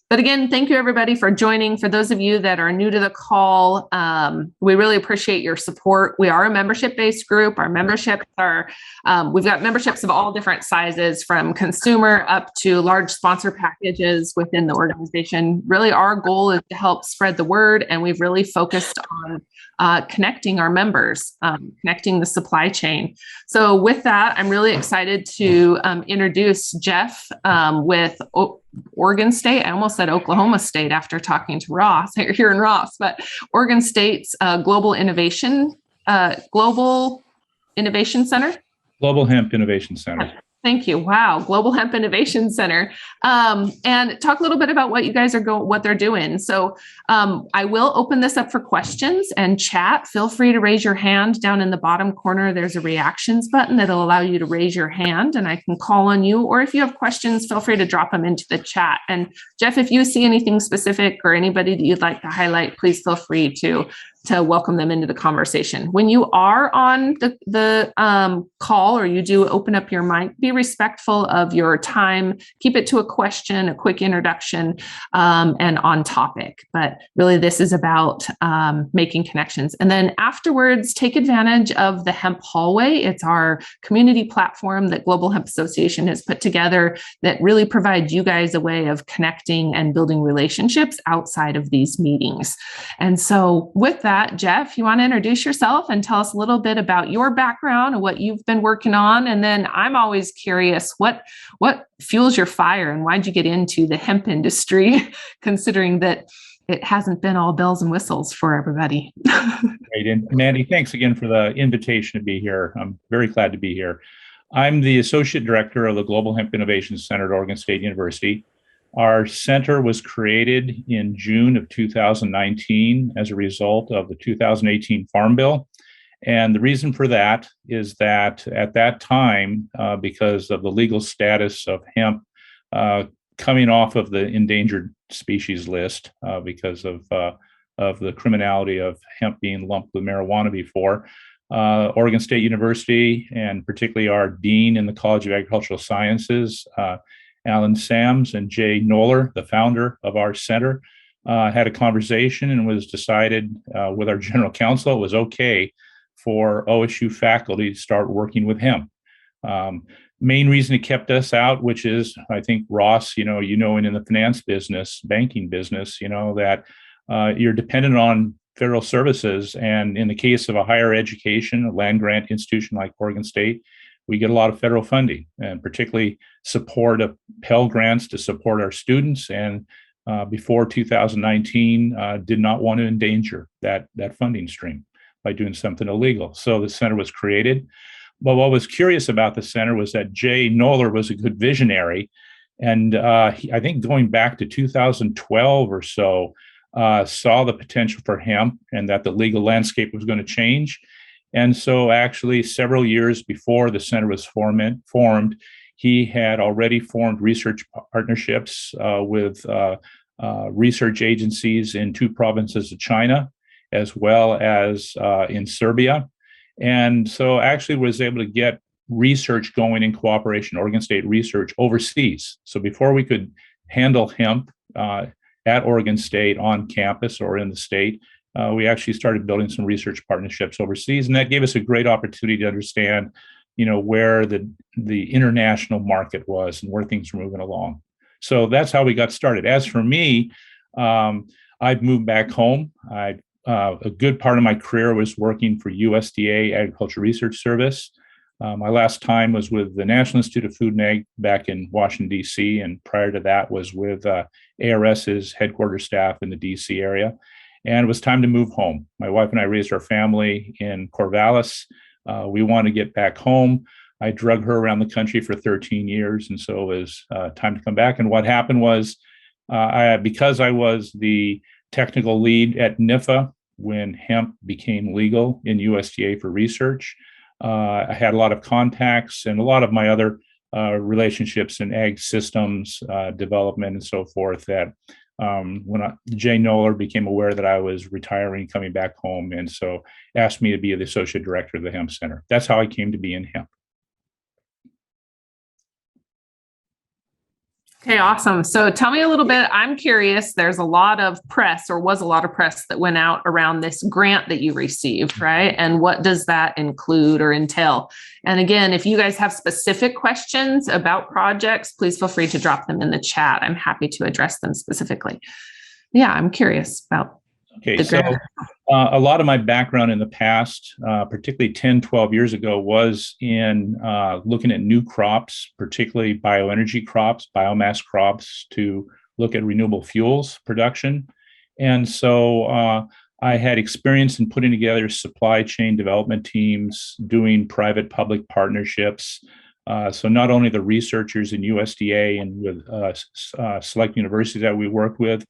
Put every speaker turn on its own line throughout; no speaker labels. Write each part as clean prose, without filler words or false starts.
But again, thank you everybody for joining. For those of you that are new to the call, we really appreciate your support. We are a membership-based group. Our memberships are, we've got memberships of all different sizes, from consumer up to large sponsor packages within the organization. Really, our goal is to help spread the word, and we've really focused on connecting our members, connecting the supply chain. So with that, I'm really excited to introduce Jeff with Oregon State. I almost said Oklahoma State after talking to Ross here in Ross, but Oregon State's Global Innovation Center.
Global Hemp Innovation Center.
Thank you. Wow. Global Hemp Innovation Center. And talk a little bit about what you guys are what they're doing. So I will open this up for questions and chat. Feel free to raise your hand. Down in the bottom corner, there's a reactions button that'll allow you to raise your hand and I can call on you. Or if you have questions, feel free to drop them into the chat. And Jeff, if you see anything specific or anybody that you'd like to highlight, please feel free to welcome them into the conversation. When you are on the call or you do open up your mic, be respectful of your time. Keep it to a question, a quick introduction, and on topic. But really, this is about making connections. And then afterwards, take advantage of the Hemp Hallway. It's our community platform that Global Hemp Association has put together that really provides you guys a way of connecting and building relationships outside of these meetings. And so with that, Jeff, you want to introduce yourself and tell us a little bit about your background and what you've been working on? And then I'm always curious, what fuels your fire and why'd you get into the hemp industry, considering that it hasn't been all bells and whistles for everybody?
Great. And Mandi, thanks again for the invitation to be here. I'm very glad to be here. I'm the Associate Director of the Global Hemp Innovation Center at Oregon State University. Our center was created in June of 2019 as a result of the 2018 Farm Bill. And the reason for that is that at that time, because of the legal status of hemp coming off of the endangered species list, because of the criminality of hemp being lumped with marijuana before, Oregon State University, and particularly our dean in the College of Agricultural Sciences, Alan Sams, and Jay Noller, the founder of our center, had a conversation, and was decided with our general counsel it was okay for OSU faculty to start working with hemp. Main reason it kept us out, which is, I think, Ross, and in the finance business, banking business, that you're dependent on federal services. And in the case of a higher education, a land grant institution like Oregon State, we get a lot of federal funding, and particularly support of Pell Grants to support our students. And before 2019, did not want to endanger that funding stream by doing something illegal. So the center was created. But what was curious about the center was that Jay Noller was a good visionary. And I think going back to 2012 or so, saw the potential for hemp and that the legal landscape was going to change. And so actually several years before the center was formed, he had already formed research partnerships with research agencies in 2 provinces of China, as well as in Serbia. And so actually was able to get research going in cooperation, Oregon State research overseas. So before we could handle hemp at Oregon State on campus or in the state, we actually started building some research partnerships overseas, and that gave us a great opportunity to understand, where the international market was and where things were moving along. So that's how we got started. As for me, I've moved back home. A good part of my career was working for USDA Agricultural Research Service. My last time was with the National Institute of Food and Ag back in Washington, D.C., and prior to that was with ARS's headquarters staff in the D.C. area. And it was time to move home. My wife and I raised our family in Corvallis. We wanted to get back home. I drug her around the country for 13 years, and so it was time to come back. And what happened was, because I was the technical lead at NIFA when hemp became legal in USDA for research, I had a lot of contacts and a lot of my other relationships in ag systems development and so forth that when Jay Noller became aware that I was retiring, coming back home, and so asked me to be the associate director of the Hemp Center. That's how I came to be in hemp.
Okay, awesome. So tell me a little bit. I'm curious. There's a lot of press, or was a lot of press, that went out around this grant that you received, right? And what does that include or entail? And again, if you guys have specific questions about projects, please feel free to drop them in the chat. I'm happy to address them specifically. Yeah, I'm curious about
Okay,
the
so
grant.
a lot of my background in the past, particularly 10, 12 years ago, was in looking at new crops, particularly bioenergy crops, biomass crops, to look at renewable fuels production. And so I had experience in putting together supply chain development teams, doing private-public partnerships. So not only the researchers in USDA and with select universities that we work with,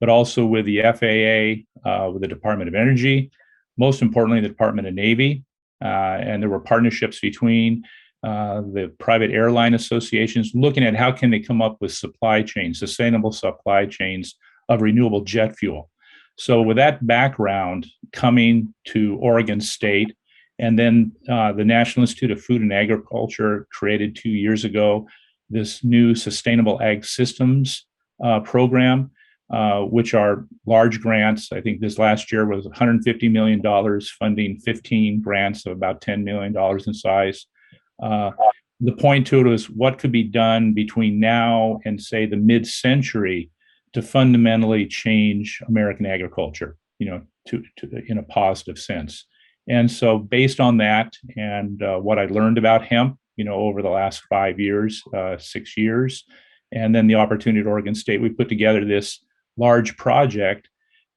but also with the FAA, with the Department of Energy, most importantly, the Department of Navy. And there were partnerships between the private airline associations looking at how can they come up with supply chains, sustainable supply chains of renewable jet fuel. So with that background coming to Oregon State, and then the National Institute of Food and Agriculture created 2 years ago this new Sustainable Ag Systems program, which are large grants. I think this last year was $150 million, funding 15 grants of about $10 million in size. The point to it was what could be done between now and, say, the mid-century to fundamentally change American agriculture, to in a positive sense. And so based on that and what I learned about hemp, over the last 5 years, 6 years, and then the opportunity at Oregon State, we put together this large project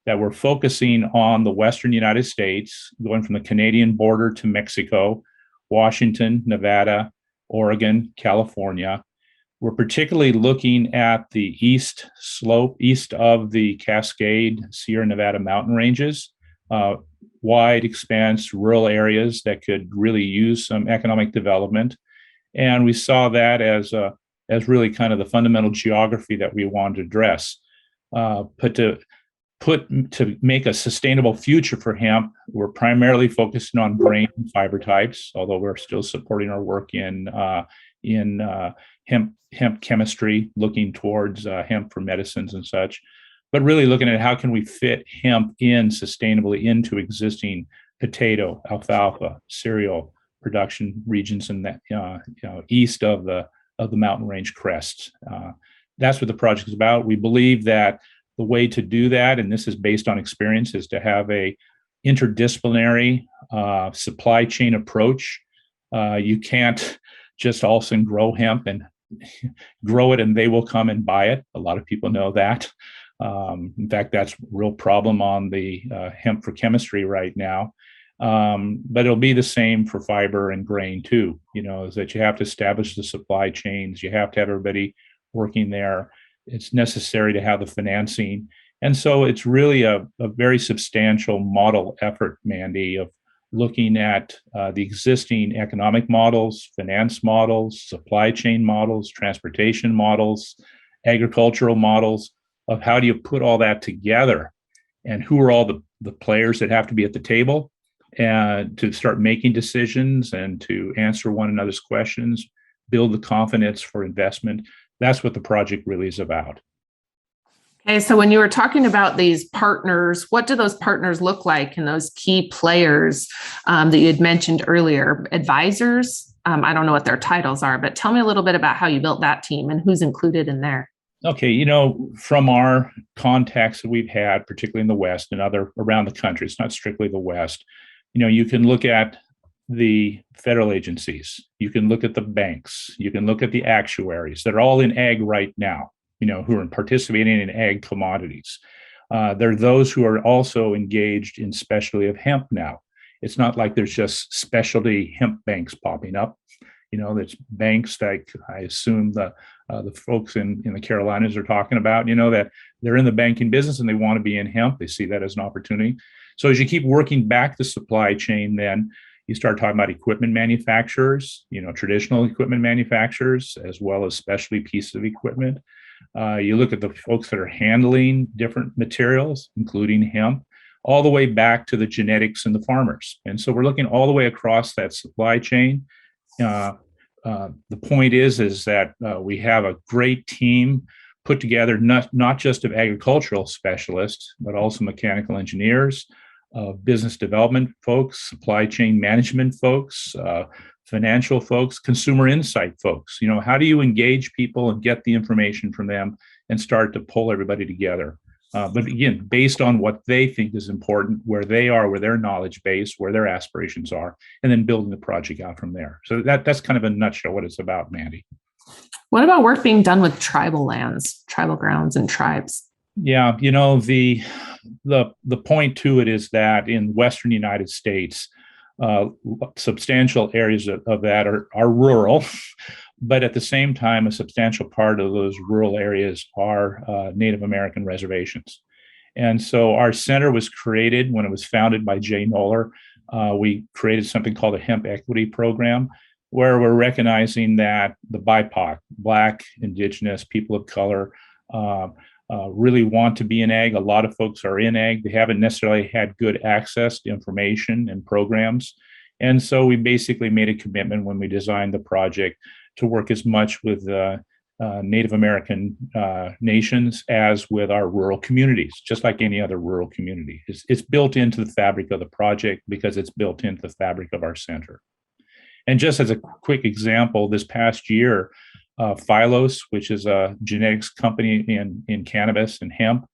that we're focusing on the Western United States, going from the Canadian border to Mexico, Washington, Nevada, Oregon, California. We're particularly looking at the east slope, east of the Cascade, Sierra Nevada mountain ranges, wide expanse, rural areas that could really use some economic development. And we saw that as really kind of the fundamental geography that we wanted to address. To make a sustainable future for hemp, we're primarily focusing on grain and fiber types, although we're still supporting our work in hemp chemistry, looking towards hemp for medicines and such, but really looking at how can we fit hemp in sustainably into existing potato, alfalfa, cereal production regions in that east of the mountain range crests. That's what the project is about. We believe that the way to do that, and this is based on experience, is to have a interdisciplinary supply chain approach. You can't just all of a sudden grow hemp and grow it and they will come and buy it. A lot of people know that. In fact, that's a real problem on the hemp for chemistry right now. But it'll be the same for fiber and grain too, is that you have to establish the supply chains. You have to have everybody working there. It's necessary to have the financing. And so it's really a very substantial model effort, Mandi, of looking at the existing economic models, finance models, supply chain models, transportation models, agricultural models, of how do you put all that together and who are all the players that have to be at the table and to start making decisions and to answer one another's questions, build the confidence for investment. That's what the project really is about.
Okay, so when you were talking about these partners, what do those partners look like and those key players that you had mentioned earlier? Advisors? I don't know what their titles are, but tell me a little bit about how you built that team and who's included in there.
Okay, from our contacts that we've had, particularly in the West and other around the country, it's not strictly the West, you can look at the federal agencies, you can look at the banks, you can look at the actuaries that are all in ag right now, who are participating in ag commodities. There are those who are also engaged in specialty of hemp now. It's not like there's just specialty hemp banks popping up. There's banks like I assume the folks in the Carolinas are talking about, that they're in the banking business and they want to be in hemp. They see that as an opportunity. So as you keep working back the supply chain, then you start talking about equipment manufacturers, traditional equipment manufacturers, as well as specialty pieces of equipment. You look at the folks that are handling different materials, including hemp, all the way back to the genetics and the farmers. And so we're looking all the way across that supply chain. the point is that we have a great team put together, not just of agricultural specialists, but also mechanical engineers, business development folks, supply chain management folks, financial folks, consumer insight folks. How do you engage people and get the information from them and start to pull everybody together? But again, based on what they think is important, where they are, where their knowledge base, where their aspirations are, and then building the project out from there. So that's kind of a nutshell what it's about, Mandi.
What about work being done with tribal lands, tribal grounds, and tribes?
Yeah, the point to it is that in Western United States, substantial areas of that are rural, but at the same time, a substantial part of those rural areas are Native American reservations. And so our center was created when it was founded by Jay Noller. We created something called a Hemp Equity Program, where we're recognizing that the BIPOC, Black, Indigenous, people of color, really want to be in ag. A lot of folks are in ag. They haven't necessarily had good access to information and programs. And so we basically made a commitment when we designed the project to work as much with Native American nations as with our rural communities, just like any other rural community. It's built into the fabric of the project because it's built into the fabric of our center. And just as a quick example, this past year, Phylos, which is a genetics company in cannabis and hemp,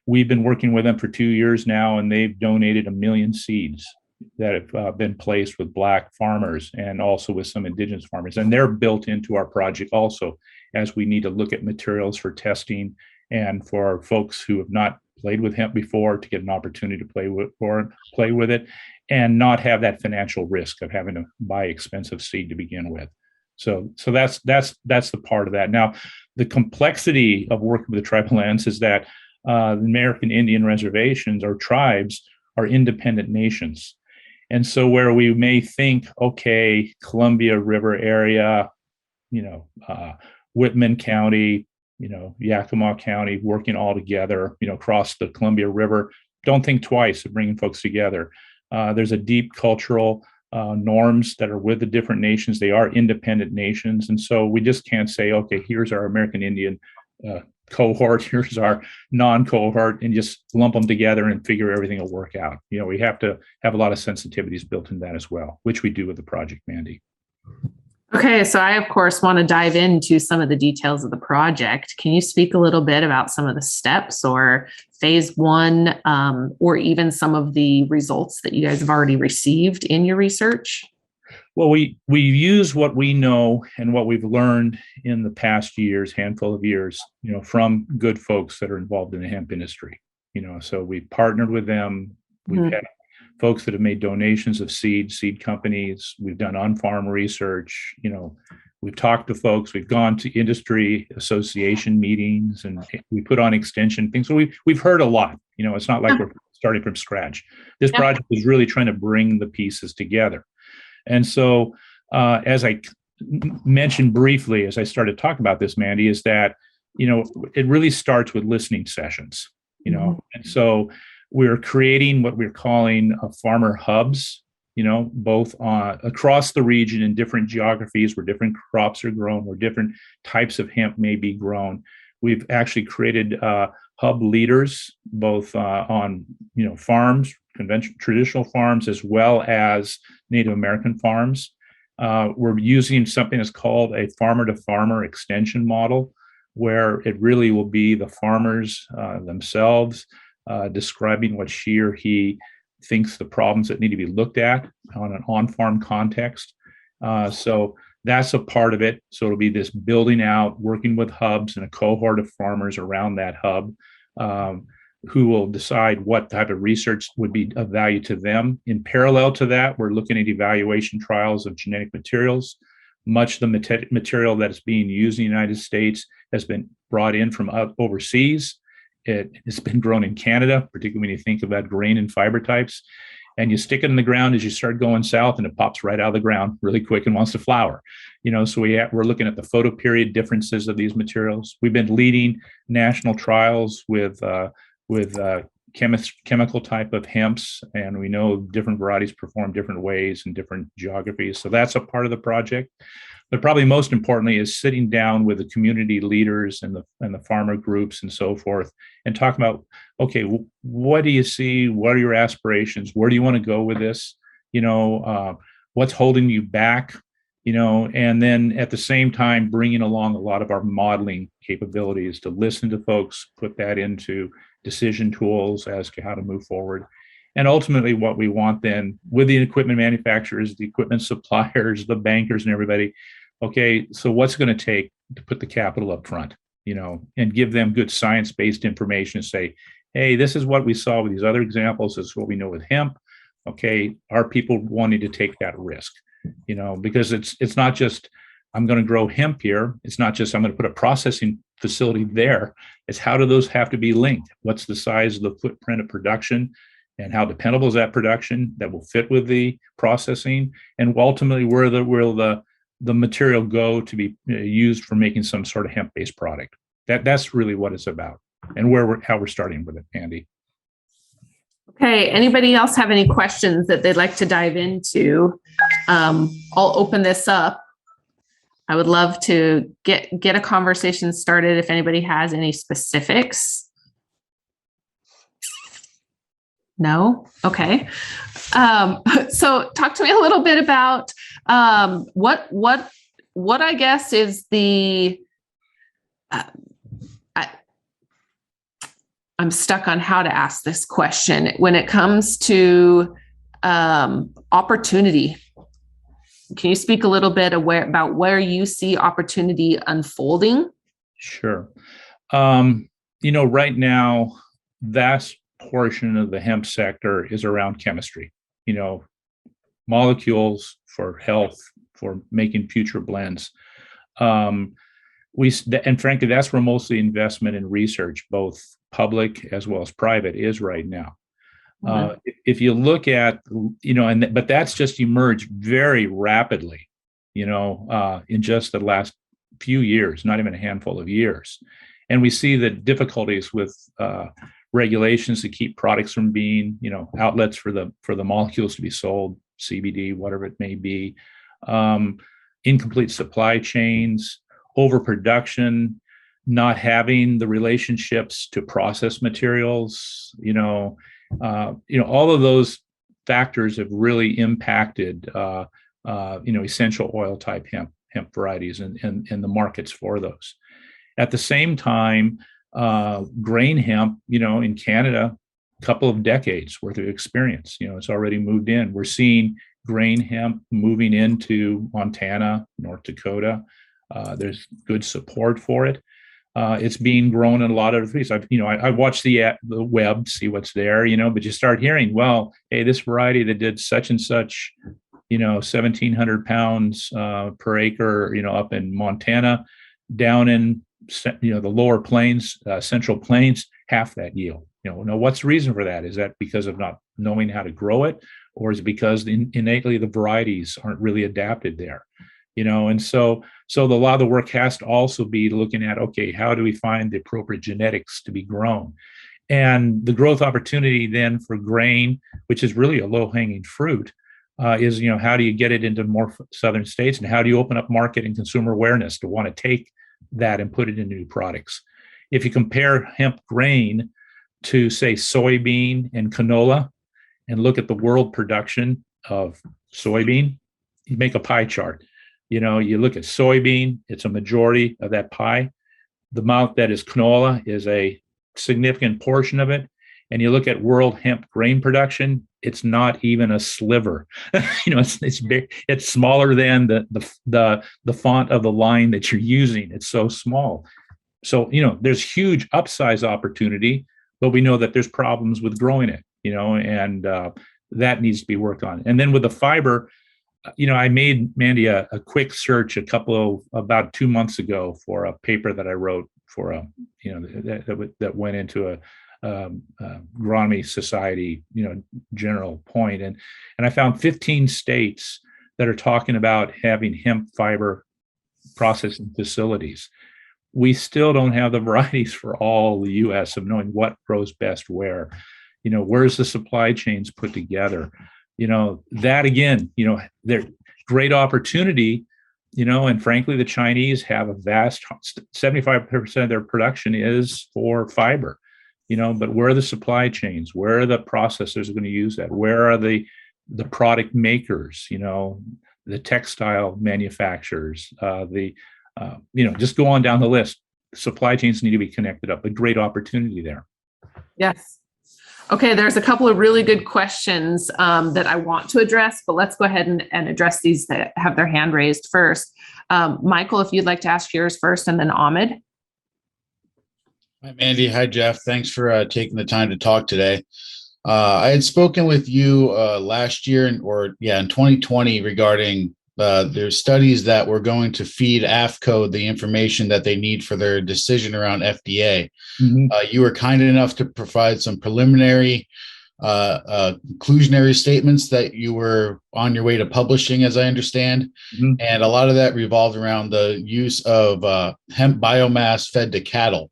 we've been working with them for 2 years now, and they've donated 1 million seeds that have been placed with Black farmers and also with some Indigenous farmers. And they're built into our project also, as we need to look at materials for testing and for folks who have not played with hemp before to get an opportunity to play with it and not have that financial risk of having to buy expensive seed to begin with. So that's the part of that. Now, the complexity of working with the tribal lands is that the American Indian reservations or tribes are independent nations. And so where we may think, okay, Columbia River area, Whitman County, Yakima County, working all together, across the Columbia River, don't think twice of bringing folks together. There's a deep cultural norms that are with the different nations. They are independent nations. And so we just can't say, okay, here's our American Indian cohort, here's our non-cohort, and just lump them together and figure everything will work out. We have to have a lot of sensitivities built in that as well, which we do with the project, Mandi.
Okay, so I, of course, want to dive into some of the details of the project. Can you speak a little bit about some of the steps or phase one, or even some of the results that you guys have already received in your research?
Well, we use what we know and what we've learned in the past years, handful of years, from good folks that are involved in the hemp industry. So we've partnered with them. We've had folks that have made donations of seed companies. We've done on-farm research. We've talked to folks. We've gone to industry association meetings, and we put on extension things. So we've heard a lot. It's not like we're starting from scratch. This project is really trying to bring the pieces together. And so, as I mentioned briefly, as I started talking about this, Mandi, is that, it really starts with listening sessions, and so we're creating what we're calling farmer hubs, both across the region in different geographies where different crops are grown, where different types of hemp may be grown. We've actually created hub leaders, both on, farms, traditional farms, as well as Native American farms. We're using something that's called a farmer-to-farmer extension model, where it really will be the farmers themselves describing what she or he thinks the problems that need to be looked at on an on-farm context. So that's a part of it. So it'll be this building out, working with hubs and a cohort of farmers around that hub, who will decide what type of research would be of value to them. In parallel to that, we're looking at evaluation trials of genetic materials. Much of the material that is being used in the United States has been brought in from overseas. It's been grown in Canada, particularly when you think about grain and fiber types. And you stick it in the ground as you start going south, and it pops right out of the ground really quick and wants to flower. So we're looking at the photoperiod differences of these materials. We've been leading national trials with chemical type of hemps, and we know different varieties perform different ways in different geographies. So that's a part of the project. But probably most importantly is sitting down with the community leaders and the farmer groups and so forth, and talking about, okay, what do you see? What are your aspirations? Where do you want to go with this? What's holding you back? And then at the same time, bringing along a lot of our modeling capabilities to listen to folks, put that into decision tools as to how to move forward. And ultimately, what we want then with the equipment manufacturers, the equipment suppliers, the bankers, and everybody, okay, so what's going to take to put the capital up front, and give them good science-based information and say, hey, this is what we saw with these other examples. This is what we know with hemp. Okay, are people wanting to take that risk? Because it's not just I'm going to grow hemp here. It's not just I'm going to put a processing facility there. It's how do those have to be linked? What's the size of the footprint of production? And how dependable is that production that will fit with the processing? And ultimately, where will the material go to be used for making some sort of hemp-based product? That's really what it's about, and how we're starting with it, Andy.
Okay. Anybody else have any questions that they'd like to dive into? I'll open this up. I would love to get a conversation started if anybody has any specifics. No? Okay. So talk to me a little bit about what I guess is the I'm stuck on how to ask this question when it comes to opportunity. Can you speak a little bit about where you see opportunity unfolding?
Sure. Right now, vast portion of the hemp sector is around chemistry, molecules for health, for making future blends. And frankly, that's where most of the investment in research, both public as well as private, is right now. Mm-hmm. If you look at, but that's just emerged very rapidly, in just the last few years, not even a handful of years. And we see the difficulties with regulations to keep products from being, outlets for the molecules to be sold, CBD, whatever it may be, incomplete supply chains, overproduction, not having the relationships to process materials, all of those factors have really impacted, essential oil type hemp varieties and the markets for those. At the same time, grain hemp, in Canada, a couple of decades worth of experience, it's already moved in. We're seeing grain hemp moving into Montana, North Dakota. There's good support for it. It's being grown in a lot of places. I watch the web, see what's there, but you start hearing, well, hey, this variety that did such and such, 1,700 pounds per acre, up in Montana, down in the lower plains, central plains, half that yield. Now what's the reason for that? Is that because of not knowing how to grow it, or is it because innately the varieties aren't really adapted there? And so a lot of the work has to also be looking at, okay, how do we find the appropriate genetics to be grown? And the growth opportunity then for grain, which is really a low-hanging fruit, is, how do you get it into more southern states, and how do you open up market and consumer awareness to want to take that and put it into new products? If you compare hemp grain to, say, soybean and canola, and look at the world production of soybean, you make a pie chart. You look at soybean, it's a majority of that pie. The amount that is canola is a significant portion of it. And you look at world hemp grain production, it's not even a sliver. It's big, it's smaller than the font of the line that you're using. It's so small. So, there's huge upsize opportunity, but we know that there's problems with growing it, and that needs to be worked on. And then with the fiber, I made, Mandi, a quick search about 2 months ago for a paper that I wrote for that went into a agronomy society, general point. And I found 15 states that are talking about having hemp fiber processing facilities. We still don't have the varieties for all the U.S. of knowing what grows best where. Where's the supply chains put together? That again, they're great opportunity, and frankly, the Chinese have a vast 75% of their production is for fiber, but where are the supply chains? Where are the processors going to use that? Where are the product makers, the textile manufacturers, just go on down the list. Supply chains need to be connected up. A great opportunity there.
Yes. Okay, there's a couple of really good questions that I want to address, but let's go ahead and address these that have their hand raised first. Michael, if you'd like to ask yours first, and then Ahmed.
Hi, Mandi. Hi, Jeff. Thanks for taking the time to talk today. I had spoken with you last year in 2020 regarding there's studies that were going to feed AFCO the information that they need for their decision around FDA. Mm-hmm. You were kind enough to provide some preliminary conclusionary statements that you were on your way to publishing, as I understand. Mm-hmm. And a lot of that revolved around the use of hemp biomass fed to cattle.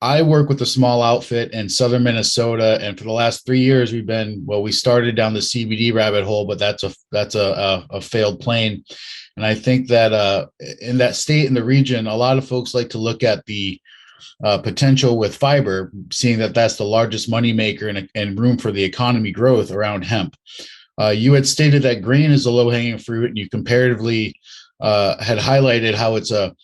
I work with a small outfit in southern Minnesota, and for the last 3 years, we started down the CBD rabbit hole, but that's a failed plane. And I think that in that state and the region, a lot of folks like to look at the potential with fiber, seeing that that's the largest moneymaker and room for the economy growth around hemp. You had stated that grain is a low-hanging fruit, and you comparatively had highlighted how it's a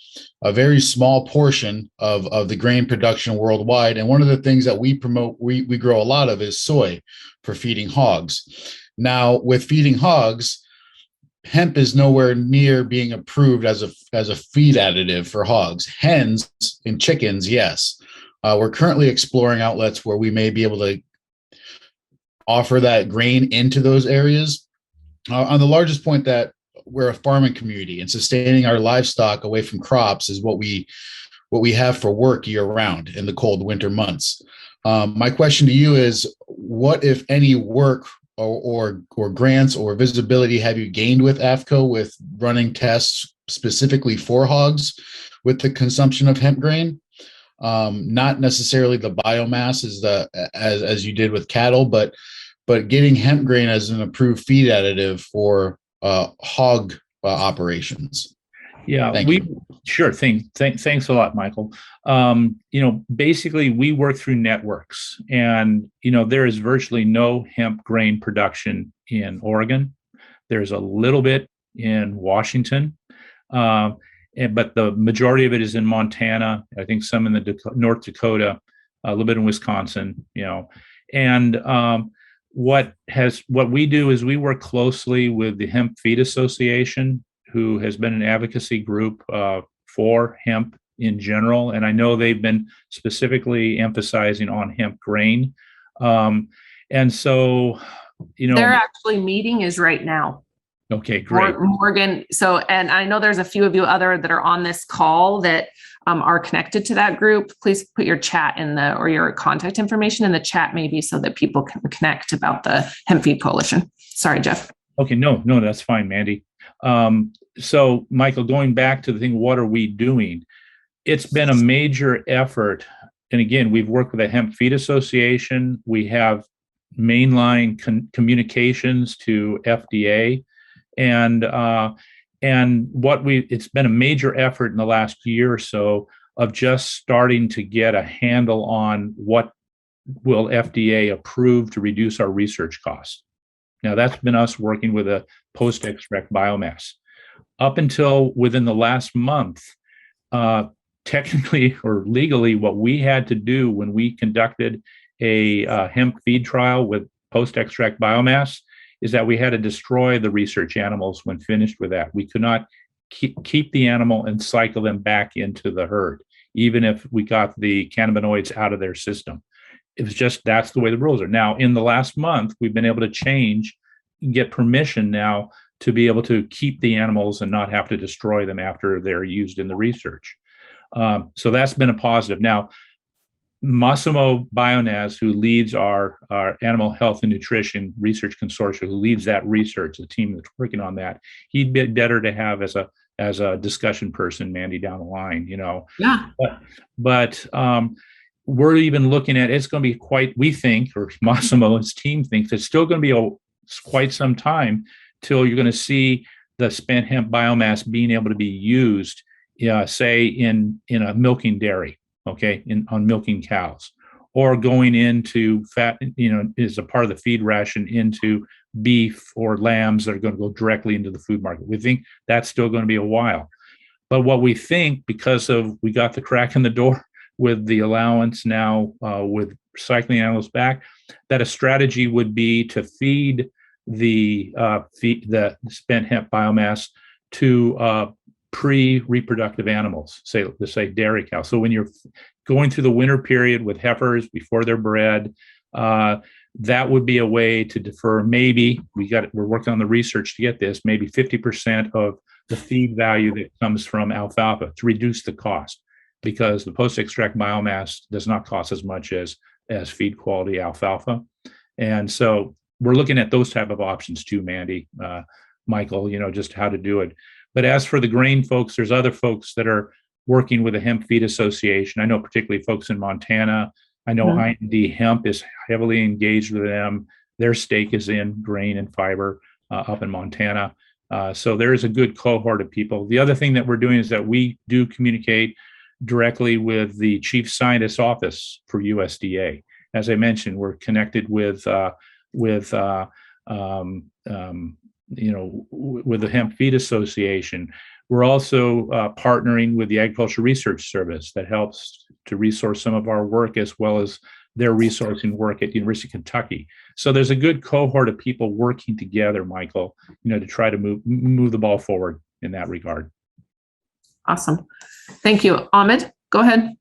very small portion of the grain production worldwide. And one of the things that we promote, we grow a lot of, is soy for feeding hogs. Now, with feeding hogs, hemp is nowhere near being approved as a feed additive for hogs. Hens and chickens, yes. We're currently exploring outlets where we may be able to offer that grain into those areas. On the largest point, that we're a farming community, and sustaining our livestock away from crops is what we have for work year round in the cold winter months. My question to you is, what, if any, work or grants or visibility have you gained with AFCO with running tests specifically for hogs with the consumption of hemp grain? Not necessarily the biomass as you did with cattle, but getting hemp grain as an approved feed additive for hog operations.
Yeah, sure thing. Thanks a lot, Michael. Basically, we work through networks, and there is virtually no hemp grain production in Oregon. There's a little bit in Washington, but the majority of it is in Montana. I think some in the North Dakota, a little bit in Wisconsin. And what we do is we work closely with the Hemp Feed Association, who has been an advocacy group for hemp in general. And I know they've been specifically emphasizing on hemp grain. And so,
their actually meeting is right now.
Okay, great.
Morgan. So, and I know there's a few of you other that are on this call that are connected to that group. Please put your chat or your contact information in the chat, maybe, so that people can connect about the Hemp Feed Coalition. Sorry, Jeff.
Okay, no, that's fine, Mandi. So, Michael, going back to the thing, what are we doing? It's been a major effort. And again, we've worked with the Hemp Feed Association. We have mainline communications to FDA. And it's been a major effort in the last year or so of just starting to get a handle on what will FDA approve to reduce our research costs. Now, that's been us working with a post-extract biomass. Up until within the last month, technically or legally, what we had to do when we conducted a hemp feed trial with post-extract biomass is that we had to destroy the research animals when finished with that. We could not keep the animal and cycle them back into the herd, even if we got the cannabinoids out of their system. It was just, that's the way the rules are. Now, in the last month, we've been able to get permission now to be able to keep the animals and not have to destroy them after they're used in the research. So that's been a positive. Now, Massimo Bionaz, who leads our animal health and nutrition research consortium, who leads that research, the team that's working on that, he'd be better to have as a discussion person, Mandi, down the line,
Yeah.
But we're even looking at, it's going to be we think, or Massimo and his team thinks, it's still going to be quite some time till you're going to see the spent hemp biomass being able to be used, say in a milking dairy, okay, on milking cows, or going into fat, is a part of the feed ration into beef or lambs that are going to go directly into the food market. We think that's still going to be a while. But what we think, because we got the crack in the door with the allowance now, with recycling animals back, that a strategy would be to feed the spent hemp biomass to pre-reproductive animals, let's say dairy cows. So when you're going through the winter period with heifers before they're bred, that would be a way to defer. Maybe we're working on the research to get this, maybe 50% of the feed value that comes from alfalfa to reduce the cost, because the post-extract biomass does not cost as much as feed quality alfalfa. And so we're looking at those type of options too, Mandi, Michael, just how to do it. But as for the grain folks, there's other folks that are working with the Hemp Feed Association. I know particularly folks in Montana. I know Hemp is heavily engaged with them. Their stake is in grain and fiber up in Montana. So there is a good cohort of people. The other thing that we're doing is that we do communicate directly with the Chief Scientist's Office for USDA. As I mentioned, we're connected with the Hemp Feed Association. We're also partnering with the Agricultural Research Service that helps to resource some of our work, as well as their resourcing work at University of Kentucky. So there's a good cohort of people working together, Michael, to try to move the ball forward in that regard.
Awesome. Thank you. Ahmed, go ahead.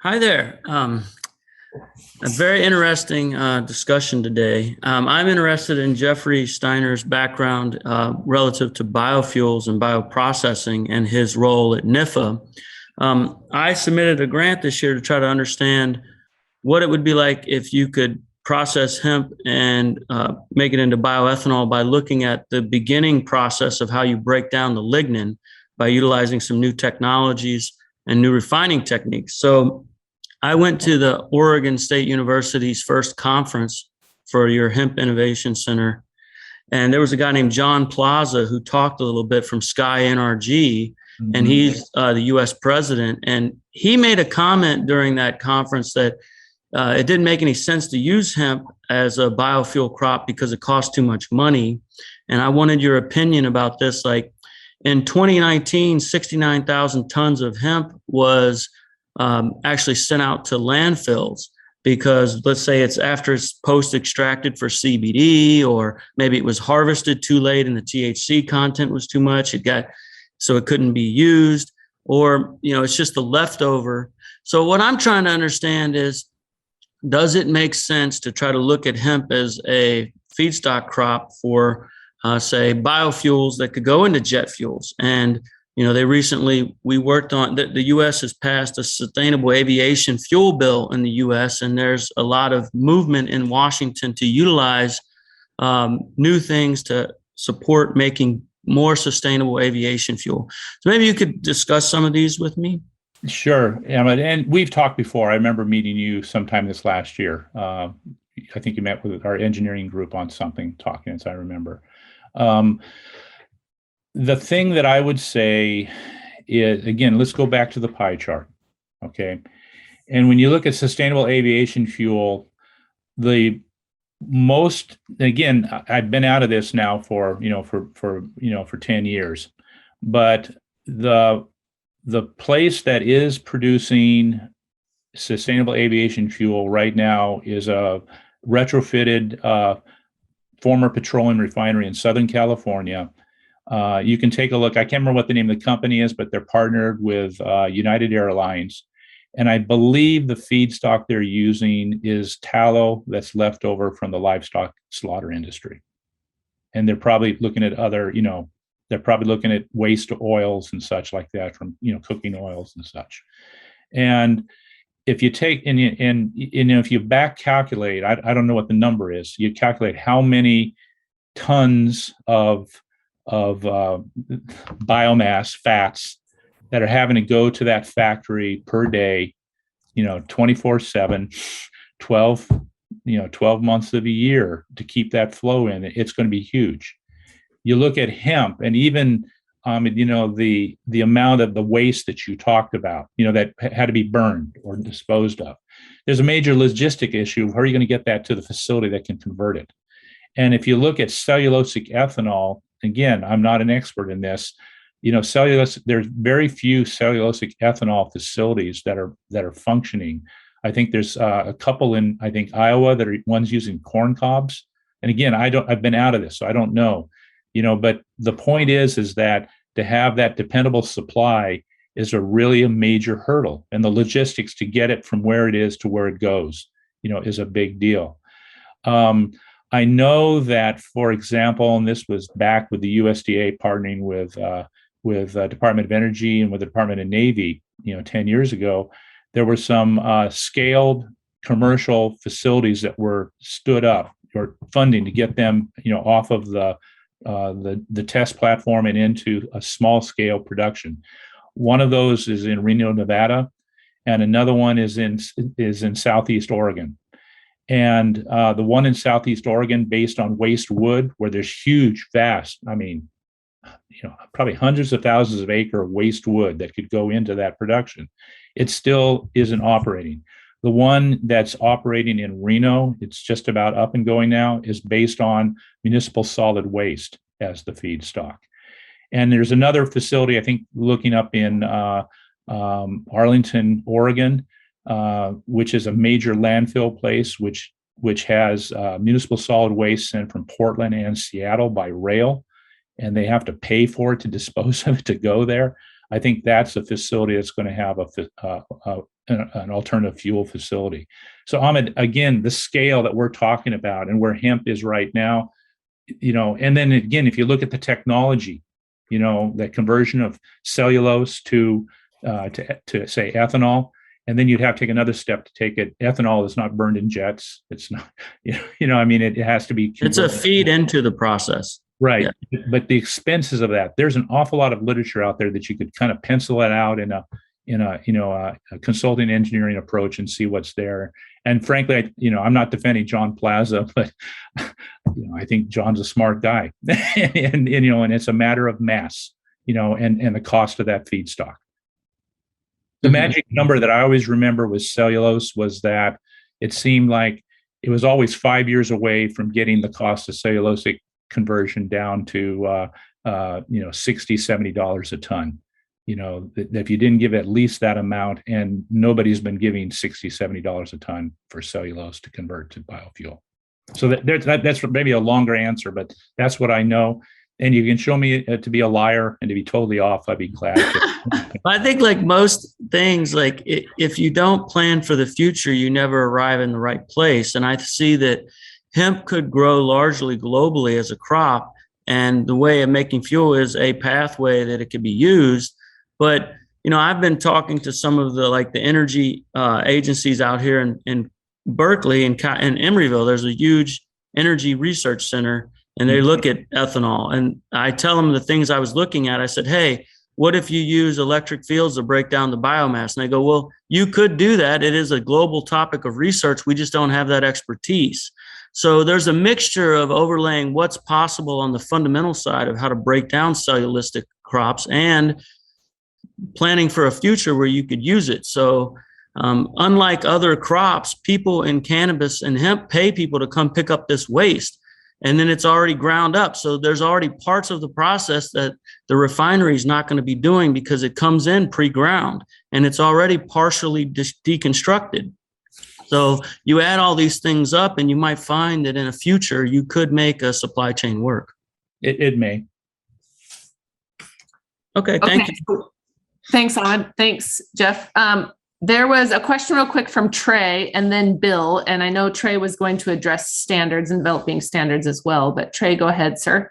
Hi there. A very interesting discussion today. I'm interested in Jeffrey Steiner's background relative to biofuels and bioprocessing and his role at NIFA. I submitted a grant this year to try to understand what it would be like if you could process hemp and make it into bioethanol by looking at the beginning process of how you break down the lignin by utilizing some new technologies and new refining techniques. So I went to the Oregon State University's first conference for your Hemp Innovation Center. And there was a guy named John Plaza who talked a little bit from Sky NRG, and he's the US president. And he made a comment during that conference that it didn't make any sense to use hemp as a biofuel crop because it costs too much money. And I wanted your opinion about this. Like in 2019, 69,000 tons of hemp was actually sent out to landfills because, let's say, it's after it's post-extracted for CBD, or maybe it was harvested too late and the THC content was too much. So it couldn't be used, or, it's just the leftover. So what I'm trying to understand is, does it make sense to try to look at hemp as a feedstock crop for, say, biofuels that could go into jet fuels? And we worked on the U.S. has passed a sustainable aviation fuel bill in the U.S., and there's a lot of movement in Washington to utilize new things to support making more sustainable aviation fuel. So maybe you could discuss some of these with me.
Sure. And we've talked before. I remember meeting you sometime this last year. I think you met with our engineering group on something, talking, as I remember. The thing that I would say is, again, let's go back to the pie chart, okay? And when you look at sustainable aviation fuel, the most, again, I've been out of this now for 10 years, but the place that is producing sustainable aviation fuel right now is a retrofitted former petroleum refinery in Southern California. You can take a look. I can't remember what the name of the company is, but they're partnered with United Airlines. And I believe the feedstock they're using is tallow that's left over from the livestock slaughter industry. And they're probably looking at they're probably looking at waste oils and such like that from, cooking oils and such. And if you take, if you back calculate, I don't know what the number is, you calculate how many tons of biomass fats that are having to go to that factory per day, 24/7, 12 months of a year to keep that flow in. It's going to be huge. You look at hemp, and even the amount of the waste that you talked about, that had to be burned or disposed of. There's a major logistic issue. How are you going to get that to the facility that can convert it? And if you look at cellulosic ethanol, again, I'm not an expert in this. Cellulose. There's very few cellulosic ethanol facilities that are functioning. I think there's a couple in Iowa that are ones using corn cobs. And again, I've been out of this, so I don't know. But the point is that to have that dependable supply is really a major hurdle, and the logistics to get it from where it is to where it goes, is a big deal. I know that, for example, and this was back with the USDA partnering with Department of Energy and with the Department of Navy, 10 years ago, there were some scaled commercial facilities that were stood up or funding to get them, off of the test platform and into a small scale production. One of those is in Reno, Nevada, and another one is in Southeast Oregon. And the one in Southeast Oregon, based on waste wood, where there's huge, vast, probably hundreds of thousands of acre waste wood that could go into that production, it still isn't operating. The one that's operating in Reno, it's just about up and going now, is based on municipal solid waste as the feedstock. And there's another facility, I think, looking up in Arlington, Oregon, which is a major landfill place, which has municipal solid waste sent from Portland and Seattle by rail, and they have to pay for it to dispose of it to go there. I think that's a facility that's going to have an alternative fuel facility. So Ahmed, again, the scale that we're talking about and where hemp is right now, and then again, if you look at the technology, that conversion of cellulose to say ethanol, and then you'd have to take another step to take it. Ethanol is not burned in jets. It's not, it has to be converted.
It's a feed into the process.
Right. Yeah. But the expenses of that, there's an awful lot of literature out there that you could kind of pencil it out in a consulting engineering approach and see what's there. And frankly, I'm not defending John Plaza, but I think John's a smart guy, and it's a matter of mass, and the cost of that feedstock. The magic number that I always remember with cellulose was that it seemed like it was always 5 years away from getting the cost of cellulosic conversion down to $60-$70 a ton. If you didn't give at least that amount, and nobody's been giving $60-$70 a ton for cellulose to convert to biofuel. So that's maybe a longer answer, but that's what I know. And you can show me to be a liar and to be totally off, I'd be glad to.
I think, like most things, like if you don't plan for the future, you never arrive in the right place. And I see that hemp could grow largely globally as a crop, and the way of making fuel is a pathway that it could be used. But I've been talking to some of the energy agencies out here in Berkeley and in Emeryville. There's a huge energy research center, and they look at ethanol. And I tell them the things I was looking at. I said, hey, what if you use electric fields to break down the biomass? And they go, well, you could do that. It is a global topic of research. We just don't have that expertise. So there's a mixture of overlaying what's possible on the fundamental side of how to break down cellulosic crops and planning for a future where you could use it. So unlike other crops, people in cannabis and hemp pay people to come pick up this waste, and then it's already ground up. So there's already parts of the process that the refinery is not going to be doing because it comes in pre-ground and it's already partially deconstructed. So you add all these things up, and you might find that in a future you could make a supply chain work.
It may.
Okay, thank you.
Thanks, Ahmed. Thanks, Jeff. There was a question real quick from Trey and then Bill, and I know Trey was going to address standards and developing standards as well, but Trey, go ahead, sir.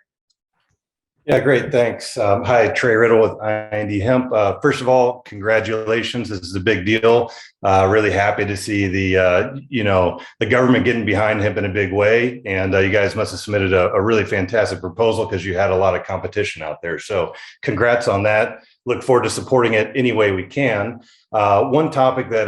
Yeah, great. Thanks. Hi, Trey Riddle with Hemp. First of all, congratulations. This is a big deal. Really happy to see the government getting behind hemp in a big way. And you guys must have submitted a really fantastic proposal because you had a lot of competition out there. So congrats on that. Look forward to supporting it any way we can. One topic that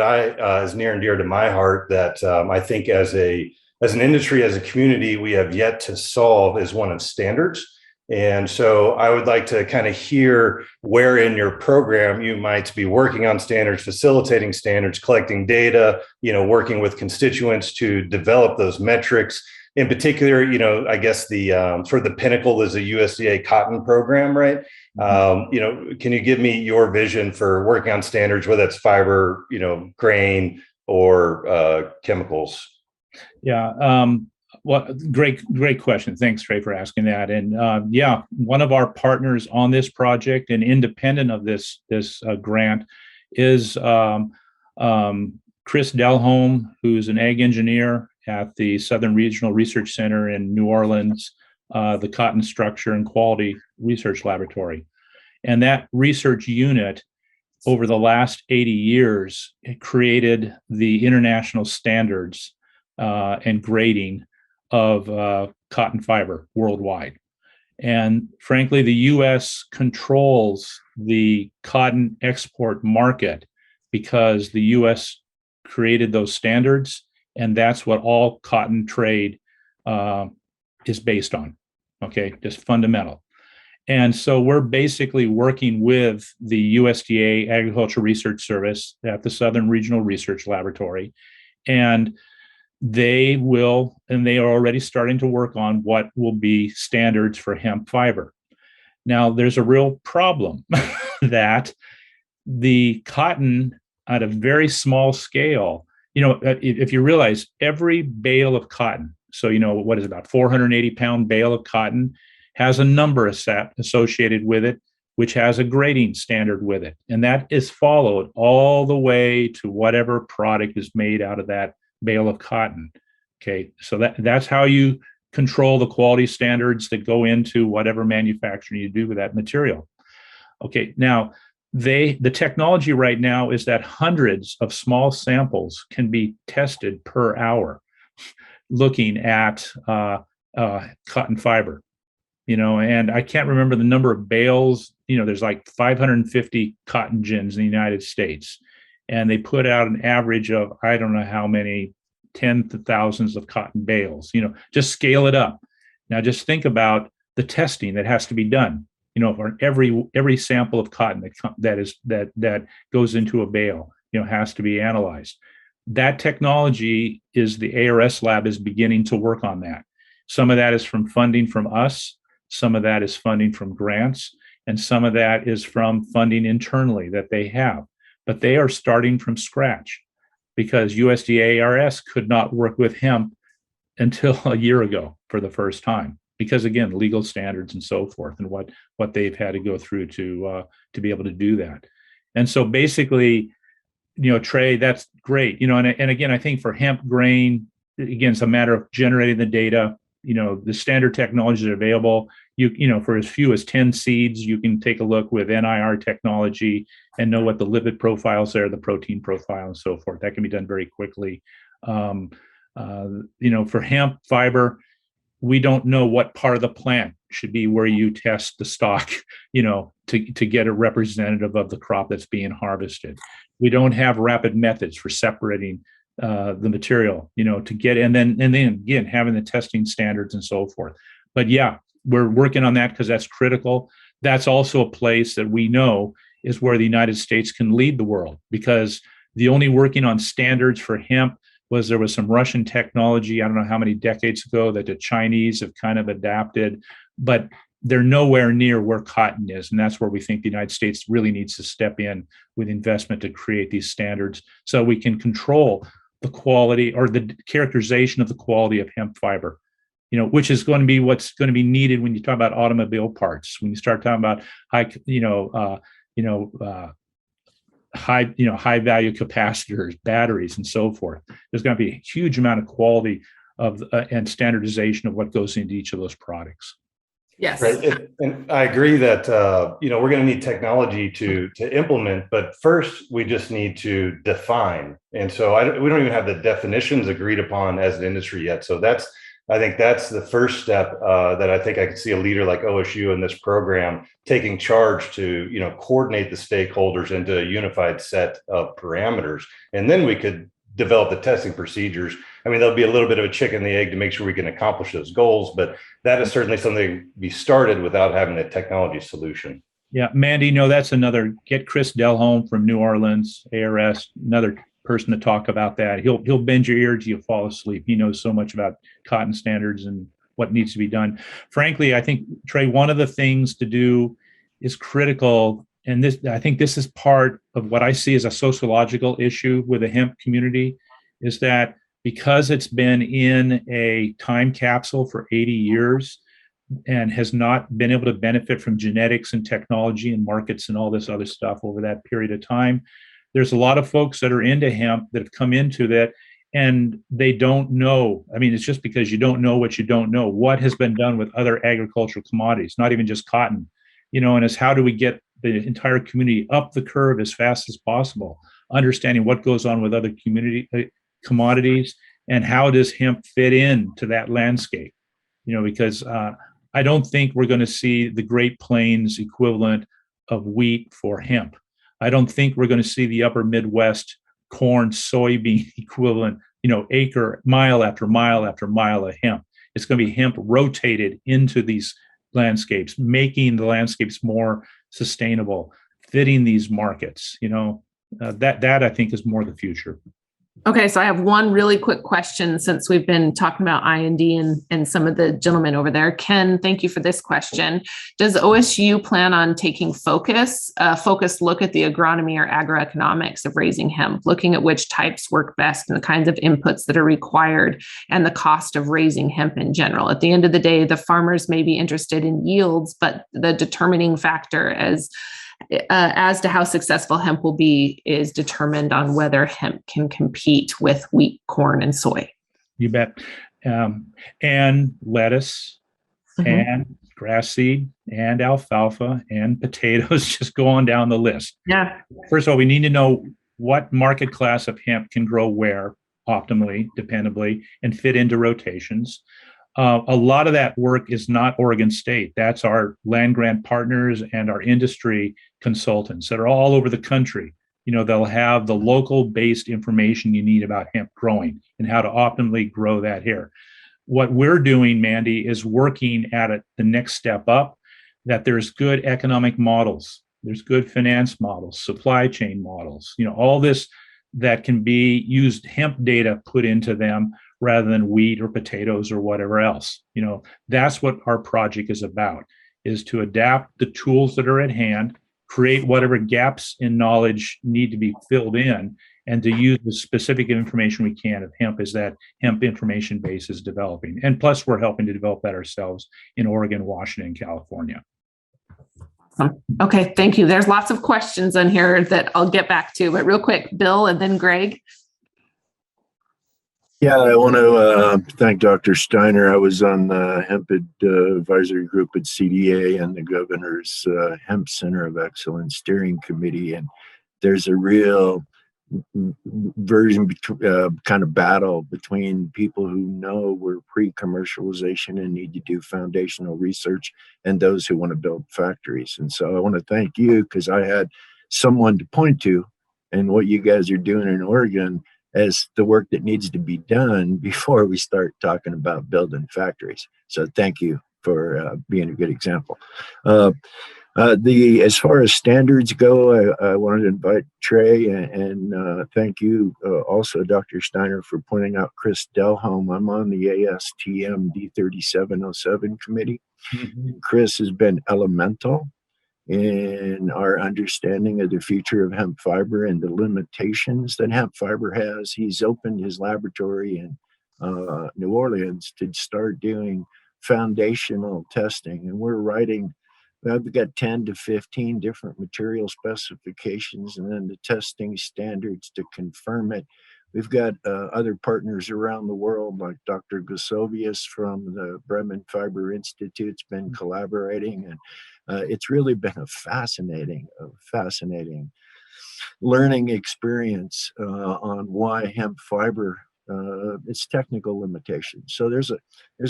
is near and dear to my heart that I think as an industry, as a community, we have yet to solve is one of standards. And so I would like to kind of hear where in your program you might be working on standards, facilitating standards, collecting data, working with constituents to develop those metrics. In particular, I guess the sort of the pinnacle is a USDA cotton program, right? Can you give me your vision for working on standards, whether it's fiber, grain, or chemicals?
Yeah. Well, great question. Thanks, Trey, for asking that. And one of our partners on this project and independent of this grant is Chris Delholm, who's an ag engineer at the Southern Regional Research Center in New Orleans, the Cotton Structure and Quality Research Laboratory. And that research unit over the last 80 years created the international standards and grading of cotton fiber worldwide. And frankly, the U.S. controls the cotton export market because the U.S. created those standards, and that's what all cotton trade is based on, okay, just fundamental. And so we're basically working with the USDA Agricultural Research Service at the Southern Regional Research Laboratory, and they are already starting to work on what will be standards for hemp fiber. Now, there's a real problem that the cotton at a very small scale, if you realize every bale of cotton, so what is it, about 480-pound bale of cotton, has a number associated with it, which has a grading standard with it. And that is followed all the way to whatever product is made out of that bale of cotton. Okay, so that's how you control the quality standards that go into whatever manufacturing you do with that material. Okay, now the technology right now is that hundreds of small samples can be tested per hour looking at cotton fiber. And I can't remember the number of bales. There's like 550 cotton gins in the United States. And they put out an average of, I don't know how many, tens of thousands of cotton bales, just scale it up. Now, just think about the testing that has to be done, for every sample of cotton that goes into a bale, has to be analyzed. That technology the ARS lab is beginning to work on that. Some of that is from funding from us. Some of that is funding from grants. And some of that is from funding internally that they have. But they are starting from scratch because USDA ARS could not work with hemp until a year ago for the first time, because again, legal standards and so forth, and what they've had to go through to be able to do that. And so basically, Trey, that's great. And again, I think for hemp grain, again, it's a matter of generating the data. The standard technologies are available. For as few as 10 seeds, you can take a look with NIR technology and know what the lipid profiles are, the protein profile, and so forth. That can be done very quickly. For hemp fiber, we don't know what part of the plant should be where you test the stock, to get a representative of the crop that's being harvested. We don't have rapid methods for separating the material, to get, and then again, having the testing standards and so forth. But yeah, we're working on that because that's critical. That's also a place that we know is where the United States can lead the world, because the only working on standards for hemp there was some Russian technology, I don't know how many decades ago, that the Chinese have kind of adapted, but they're nowhere near where cotton is. And that's where we think the United States really needs to step in with investment to create these standards so we can control the quality or the characterization of the quality of hemp fiber, which is going to be what's going to be needed when you talk about automobile parts, when you start talking about high value capacitors, batteries, and so forth. There's going to be a huge amount of quality of and standardization of what goes into each of those products.
Yes.
Right. And I agree that, we're going to need technology to implement, but first we just need to define. And so we don't even have the definitions agreed upon as an industry yet. So I think that's the first step that I think I could see a leader like OSU in this program taking charge to, coordinate the stakeholders into a unified set of parameters. And then we could develop the testing procedures. I mean, there'll be a little bit of a chicken and the egg to make sure we can accomplish those goals, but that is certainly something to be started without having a technology solution.
Yeah, Mandi, that's another, get Chris Delholme from New Orleans, ARS, another person to talk about that. He'll bend your ear till you fall asleep. He knows so much about cotton standards and what needs to be done. Frankly, I think, Trey, one of the things to do is critical. And I think this is part of what I see as a sociological issue with the hemp community, is that because it's been in a time capsule for 80 years and has not been able to benefit from genetics and technology and markets and all this other stuff over that period of time, there's a lot of folks that are into hemp that have come into that and they don't know. I mean, it's just because you don't know what you don't know. What has been done with other agricultural commodities, not even just cotton, and it's how do we get the entire community up the curve as fast as possible, understanding what goes on with other commodities and how does hemp fit into that landscape, because I don't think we're going to see the Great Plains equivalent of wheat for hemp. I don't think we're going to see the upper Midwest corn, soybean equivalent, acre, mile after mile after mile of hemp. It's going to be hemp rotated into these landscapes, making the landscapes more sustainable, fitting these markets. That I think is more the future.
Okay, so I have one really quick question since we've been talking about I&D and some of the gentlemen over there. Ken, thank you for this question. Does OSU plan on taking focused look at the agronomy or agroeconomics of raising hemp, looking at which types work best and the kinds of inputs that are required and the cost of raising hemp in general? At the end of the day, the farmers may be interested in yields, but the determining factor as to how successful hemp will be is determined on whether hemp can compete with wheat, corn, and soy.
You bet. And lettuce and grass seed and alfalfa and potatoes, just go on down the list.
Yeah.
First of all, we need to know what market class of hemp can grow where optimally, dependably, and fit into rotations. A lot of that work is not Oregon State. That's our land grant partners and our industry consultants that are all over the country. They'll have the local based information you need about hemp growing and how to optimally grow that here. What we're doing, Mandi, is working at it the next step up, that there's good economic models, there's good finance models, supply chain models, all this that can be used, hemp data put into them rather than wheat or potatoes or whatever else. That's what our project is about, is to adapt the tools that are at hand, create whatever gaps in knowledge need to be filled in, and to use the specific information we can of hemp as that hemp information base is developing. And plus, we're helping to develop that ourselves in Oregon, Washington, and California.
Okay, thank you. There's lots of questions on here that I'll get back to, but real quick, Bill and then Greg.
Yeah, I want to thank Dr. Steiner. I was on the Hemp Advisory Group at CDA and the Governor's Hemp Center of Excellence Steering Committee, and there's a real kind of battle between people who know we're pre-commercialization and need to do foundational research and those who want to build factories. And so I want to thank you, because I had someone to point to, and what you guys are doing in Oregon as the work that needs to be done before we start talking about building factories. So thank you for being a good example. As far as standards go, I wanted to invite Trey and thank you also, Dr. Steiner, for pointing out Chris Delholme. I'm on the ASTM D3707 committee. Chris has been elemental in our understanding of the future of hemp fiber and the limitations that hemp fiber has. He's opened his laboratory in New Orleans to start doing foundational testing, and we're writing. We've got 10 to 15 different material specifications and then the testing standards to confirm it. We've got other partners around the world, like Dr. Gusovius from the Bremen Fiber Institute's been collaborating, and it's really been a fascinating learning experience on why hemp fiber, its technical limitations. So there's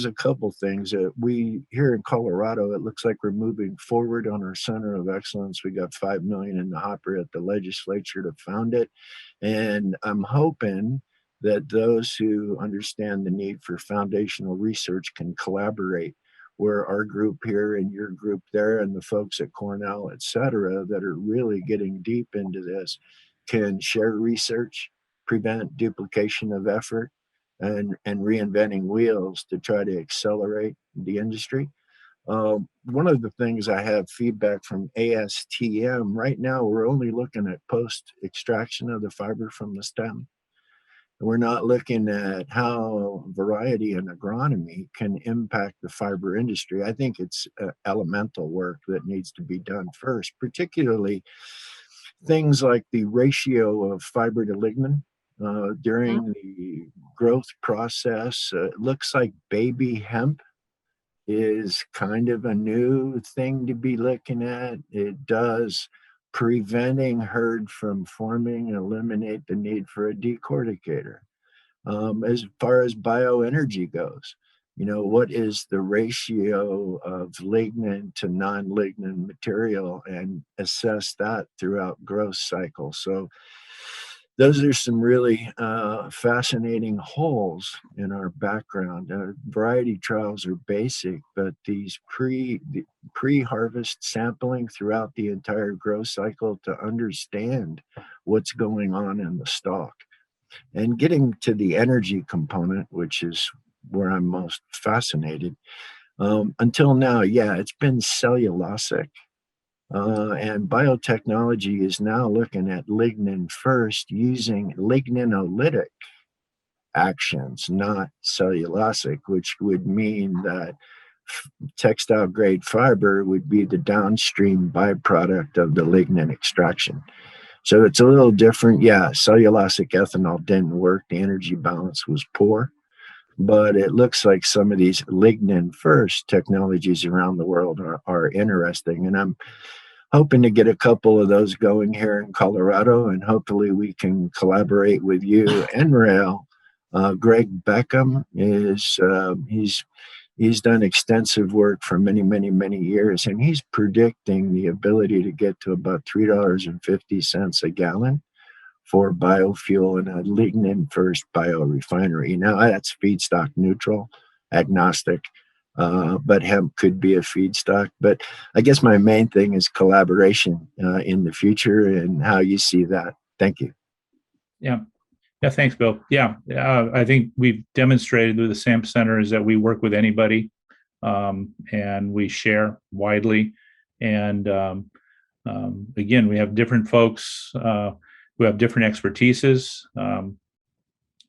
a couple things that we here in Colorado, it looks like we're moving forward on our Center of Excellence. We got $5 million in the hopper at the legislature to found it. And I'm hoping that those who understand the need for foundational research can collaborate, where our group here and your group there and the folks at Cornell, et cetera, that are really getting deep into this can share research, prevent duplication of effort, and reinventing wheels to try to accelerate the industry. One of the things I have feedback from ASTM right now, we're only looking at post extraction of the fiber from the stem. We're not looking at how variety and agronomy can impact the fiber industry. I think it's elemental work that needs to be done first, particularly things like the ratio of fiber to lignin during the growth process. It looks like baby hemp is kind of a new thing to be looking at. It does preventing herd from forming, eliminate the need for a decorticator. As far as bioenergy goes, what is the ratio of lignin to non-lignin material, and assess that throughout growth cycle. So those are some really fascinating holes in our background. Variety trials are basic, but these pre-harvest sampling throughout the entire growth cycle to understand what's going on in the stalk. And getting to the energy component, which is where I'm most fascinated. Until now, it's been cellulosic. And biotechnology is now looking at lignin first, using ligninolytic actions, not cellulosic, which would mean that textile grade fiber would be the downstream byproduct of the lignin extraction. So it's a little different. Cellulosic ethanol didn't work. The energy balance was poor. But it looks like some of these lignin first technologies around the world are interesting. And I'm hoping to get a couple of those going here in Colorado, and hopefully we can collaborate with you and Rail. Greg Beckham is, he's done extensive work for many, many, many years, and he's predicting the ability to get to about $3.50 a gallon for biofuel in a lignin first biorefinery. Now that's feedstock neutral, agnostic, but hemp could be a feedstock. But I guess my main thing is collaboration in the future and how you see that. Thank you.
Yeah, thanks, Bill. I think we've demonstrated with the SAMP centers that we work with anybody, and we share widely. And again, we have different folks who have different expertises.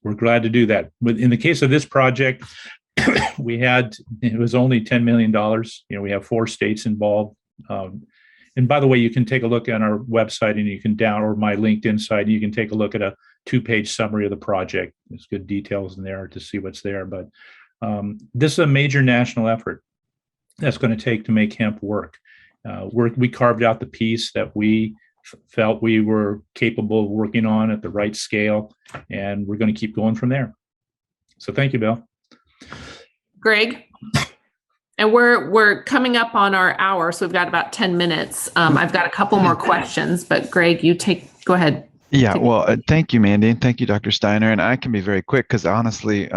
We're glad to do that. In the case of this project, it was only $10 million. We have 4 states involved. And by the way, you can take a look on our website, and you can or my LinkedIn site, and you can take a look at a 2-page summary of the project. There's good details in there to see what's there. But this is a major national effort that's going to take to make hemp work. We carved out the piece that we felt we were capable of working on at the right scale, and we're going to keep going from there. So thank you, Bill.
Greg, and we're coming up on our hour, so we've got about 10 minutes. I've got a couple more questions, but Greg, go ahead.
Yeah, well, thank you, Mandi, and thank you, Dr. Steiner. And I can be very quick because honestly,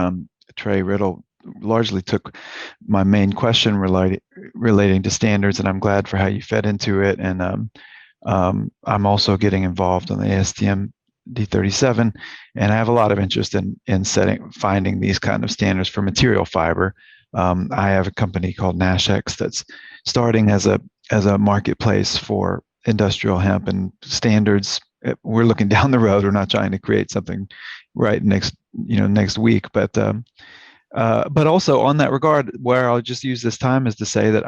Trey Riddle largely took my main question relating to standards, and I'm glad for how you fed into it. And I'm also getting involved on the ASTM D37, and I have a lot of interest in finding these kind of standards for material fiber. I have a company called NashX that's starting as a marketplace for industrial hemp and standards. We're looking down the road. We're not trying to create something right next week, but also on that regard, where I'll just use this time is to say that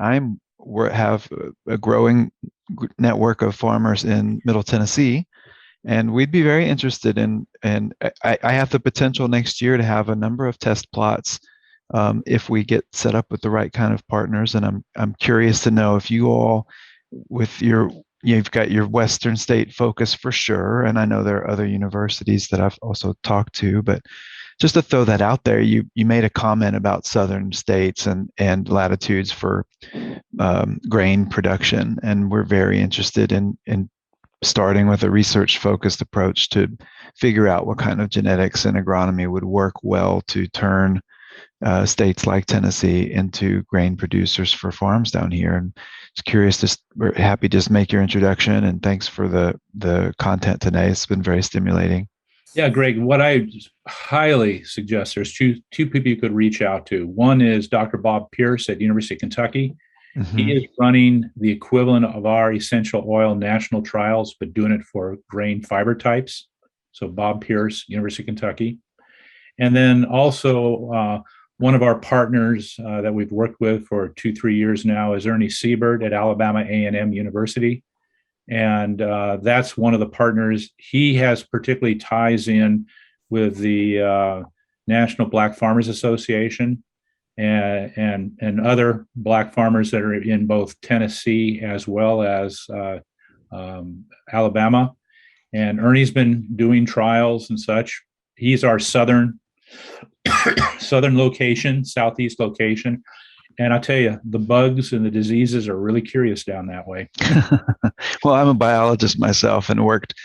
have a growing network of farmers in Middle Tennessee, And we'd be very interested in, and I have the potential next year to have a number of test plots if we get set up with the right kind of partners. And I'm curious to know if you all, with you've got your Western state focus for sure, and I know there are other universities that I've also talked to, but just to throw that out there, you made a comment about Southern states and latitudes for grain production, and we're very interested in starting with a research-focused approach to figure out what kind of genetics and agronomy would work well to turn states like Tennessee into grain producers for farms down here. And just curious, we're happy to just make your introduction, and thanks for the content today. It's been very stimulating.
Yeah, Greg, what I highly suggest, there's two people you could reach out to. One is Dr. Bob Pierce at University of Kentucky.
Mm-hmm.
He is running the equivalent of our essential oil national trials, but doing it for grain fiber types. So Bob Pierce, University of Kentucky. And then also one of our partners that we've worked with for 2-3 years now is Ernie Siebert at Alabama A&M University. And that's one of the partners. He has particularly ties in with the National Black Farmers Association and other black farmers that are in both Tennessee as well as Alabama. And Ernie's been doing trials and such. He's our southern location, southeast location. And I tell you, the bugs and the diseases are really curious down that way.
Well, I'm a biologist myself and worked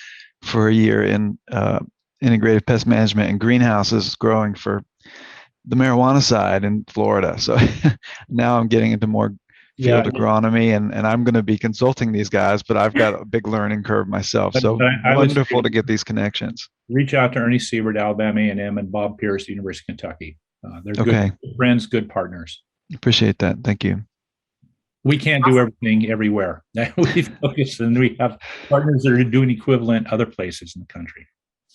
for a year in integrated pest management and greenhouses growing for the marijuana side in Florida. So now I'm getting into more field agronomy, and I'm going to be consulting these guys, but I've got a big learning curve myself. So wonderful to get these connections.
Reach out to Ernie Siebert, Alabama A&M, and Bob Pierce, University of Kentucky. They're good friends, good partners.
Appreciate that. Thank you.
We can't do everything everywhere. We focus, and we have partners that are doing equivalent other places in the country.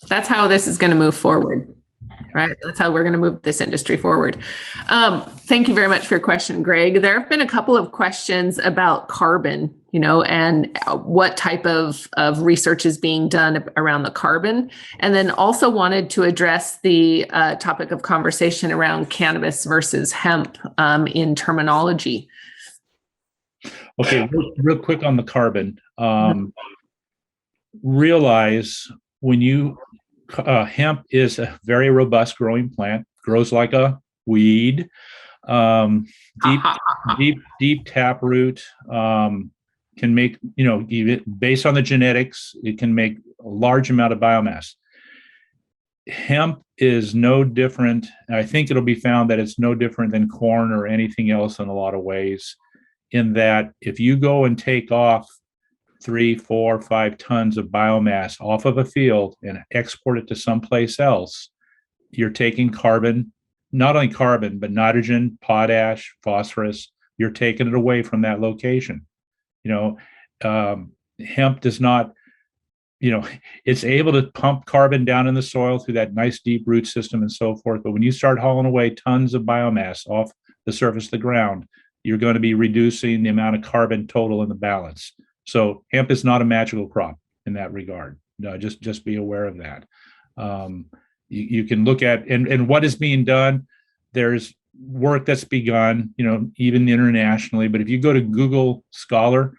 That's how this is going to move forward, right? That's how we're going to move this industry forward. Thank you very much for your question, Greg. There have been a couple of questions about carbon, and what type of research is being done around the carbon. And then also wanted to address the topic of conversation around cannabis versus hemp in terminology.
Okay, real quick on the carbon. Realize when you hemp is a very robust growing plant, grows like a weed, deep taproot, can make, even based on the genetics, it can make a large amount of biomass. Hemp is no different. I think it'll be found that it's no different than corn or anything else in a lot of ways, in that if you go and take off 3, 4, 5 tons of biomass off of a field and export it to someplace else, you're taking carbon, not only carbon, but nitrogen, potash, phosphorus, you're taking it away from that location. Hemp does not, it's able to pump carbon down in the soil through that nice deep root system and so forth. But when you start hauling away tons of biomass off the surface of the ground, you're going to be reducing the amount of carbon total in the balance. So hemp is not a magical crop in that regard. No, just be aware of that. You can look at and what is being done. There's work that's begun, even internationally. But if you go to Google Scholar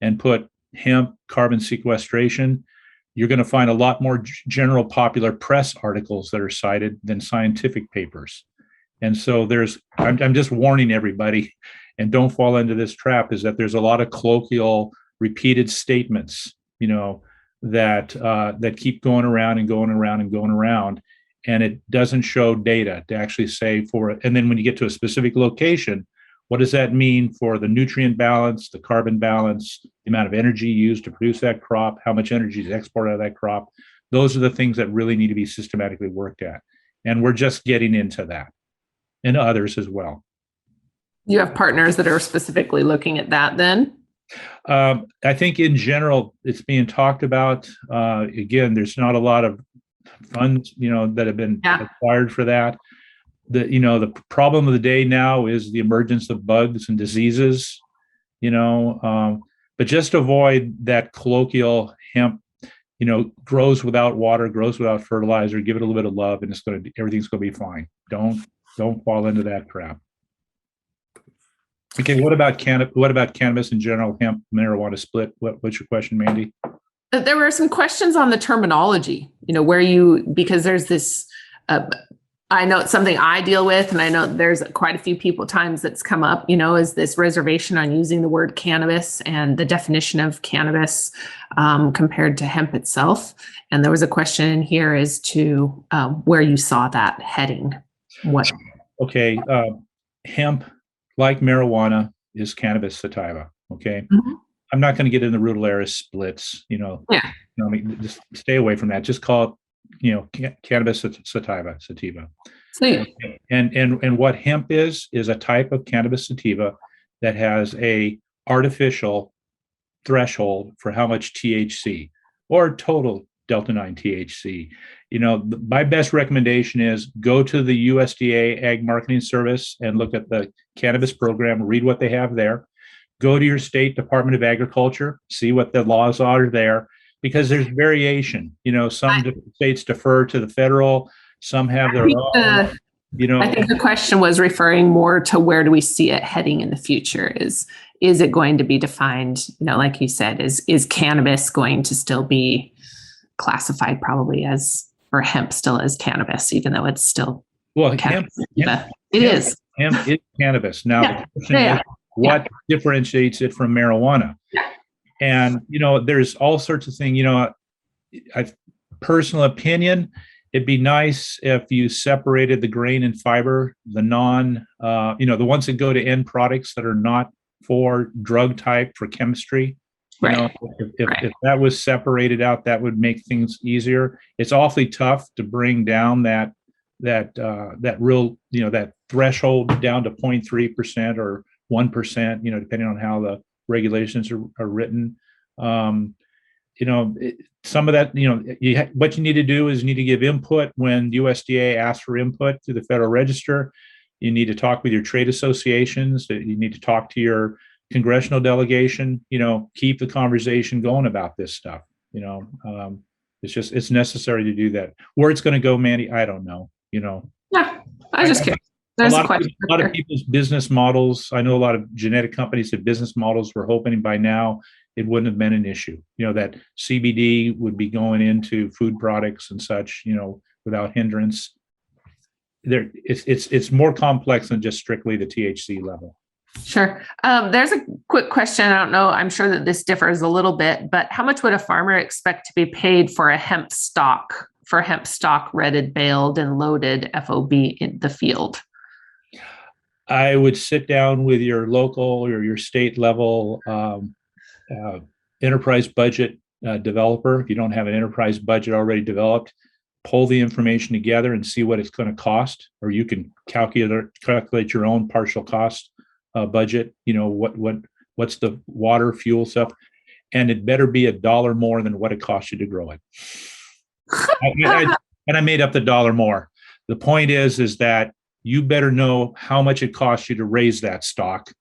and put hemp carbon sequestration, you're going to find a lot more general popular press articles that are cited than scientific papers. And so I'm just warning everybody, and don't fall into this trap, is that there's a lot of colloquial repeated statements, that keep going around and going around and going around. And it doesn't show data to actually say for it. And then when you get to a specific location, what does that mean for the nutrient balance, the carbon balance, the amount of energy used to produce that crop, how much energy is exported out of that crop? Those are the things that really need to be systematically worked at. And we're just getting into that, and others as well.
You have partners that are specifically looking at that then?
I think in general, it's being talked about. Again, there's not a lot of funds, that have been acquired for that. The problem of the day now is the emergence of bugs and diseases, but just avoid that colloquial hemp grows without water, grows without fertilizer. Give it a little bit of love, and everything's going to be fine. Don't fall into that trap. Okay, what about cannabis in general, hemp, marijuana split? What's your question, Mandi?
There were some questions on the terminology, because there's this, I know it's something I deal with, and I know there's quite a few times that's come up, is this reservation on using the word cannabis and the definition of cannabis compared to hemp itself. And there was a question in here as to where you saw that heading. What?
Okay, hemp, like marijuana, is cannabis sativa. Okay.
Mm-hmm.
I'm not going to get into rural area splits,
Yeah.
Just stay away from that. Just call it, cannabis sativa.
Sweet.
And what hemp is a type of cannabis sativa that has a artificial threshold for how much THC or total delta 9 THC. My best recommendation is go to the USDA Ag Marketing Service and look at the cannabis program, read what they have there. Go to your state Department of Agriculture, see what the laws are there, because there's variation. Some states defer to the federal, some have their own. I think the question was referring more to where do we see it heading in the future? Is it going to be defined, like you said, is cannabis going to still be classified probably or hemp still as cannabis, even though it's still hemp
is.
Hemp is cannabis. Now, the question is, what differentiates it from marijuana? And, there's all sorts of things, personal opinion, it'd be nice if you separated the grain and fiber, the the ones that go to end products that are not for drug type, for chemistry. If that was separated out, that would make things easier. It's awfully tough to bring down that real, that threshold down to 0.3% or 1%, depending on how the regulations are written. Some of that, what you need to do is you need to give input when USDA asks for input through the Federal Register. You need to talk with your trade associations. You need to talk to your congressional delegation. Keep the conversation going about this stuff. It's necessary to do that. Where it's going to go, Mandi, I don't know.
Yeah, I just curious. There's a
lot of people's business models. I know a lot of genetic companies that business models were hoping by now it wouldn't have been an issue. That CBD would be going into food products and such, without hindrance. It's more complex than just strictly the THC level.
Sure. There's a quick question. I don't know. I'm sure that this differs a little bit, but how much would a farmer expect to be paid for a hemp stock, redded, baled, and loaded FOB in the field?
I would sit down with your local or your state level enterprise budget developer. If you don't have an enterprise budget already developed, pull the information together and see what it's going to cost, or you can calculate your own partial cost budget. What's the water, fuel stuff, and it better be $1 more than what it costs you to grow it. I made up the $1 more. The point is that you better know how much it costs you to raise that stock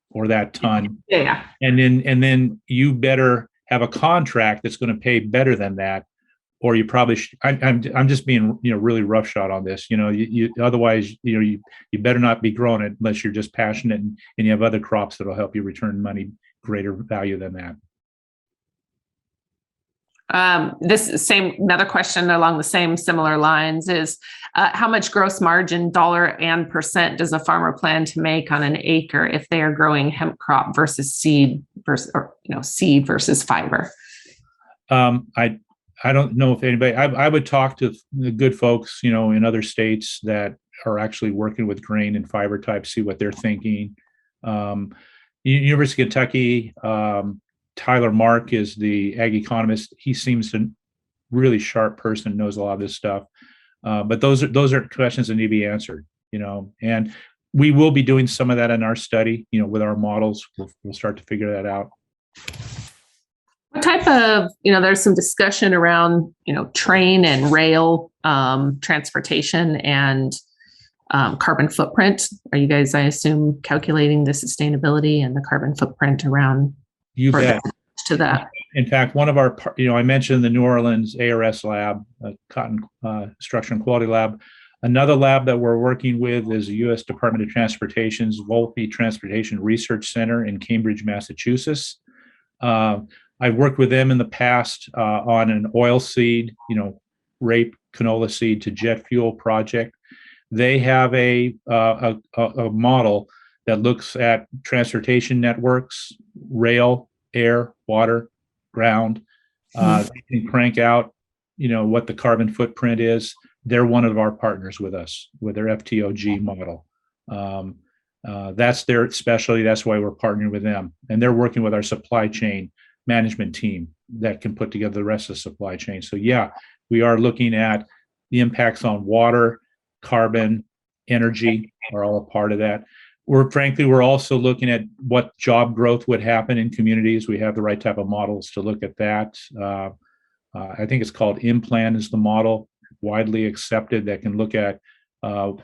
or that ton.
Yeah.
And then you better have a contract that's going to pay better than that, or you probably should. I'm just being really roughshod on this. Otherwise you better not be growing it unless you're just passionate and you have other crops that'll help you return money greater value than that.
Another question along the same similar lines is how much gross margin, dollar and percent, does a farmer plan to make on an acre if they are growing hemp crop versus seed versus fiber?
I don't know if anybody, I would talk to the good folks, in other states that are actually working with grain and fiber types, see what they're thinking. University of Kentucky, Tyler Mark is the ag economist. He seems to really sharp person, knows a lot of this stuff. But those are questions that need to be answered, and we will be doing some of that in our study, with our models. We'll start to figure that out.
What type of, there's some discussion around, train and rail transportation and carbon footprint. Are you guys, I assume, calculating the sustainability and the carbon footprint around
You bet.
to that?
In fact, one of our, I mentioned the New Orleans ARS lab, Cotton Structure and Quality Lab. Another lab that we're working with is the U.S. Department of Transportation's Volpe Transportation Research Center in Cambridge, Massachusetts. I've worked with them in the past on an oil seed, rape canola seed to jet fuel project. They have a model that looks at transportation networks, rail, air, water, ground. They can crank out, what the carbon footprint is. They're one of our partners with us with their FTOG model. That's their specialty. That's why we're partnering with them. And they're working with our supply chain management team that can put together the rest of the supply chain. So yeah, we are looking at the impacts on water, carbon, energy are all a part of that. We're also looking at what job growth would happen in communities. We have the right type of models to look at that. I think it's called Implan is the model, widely accepted, that can look at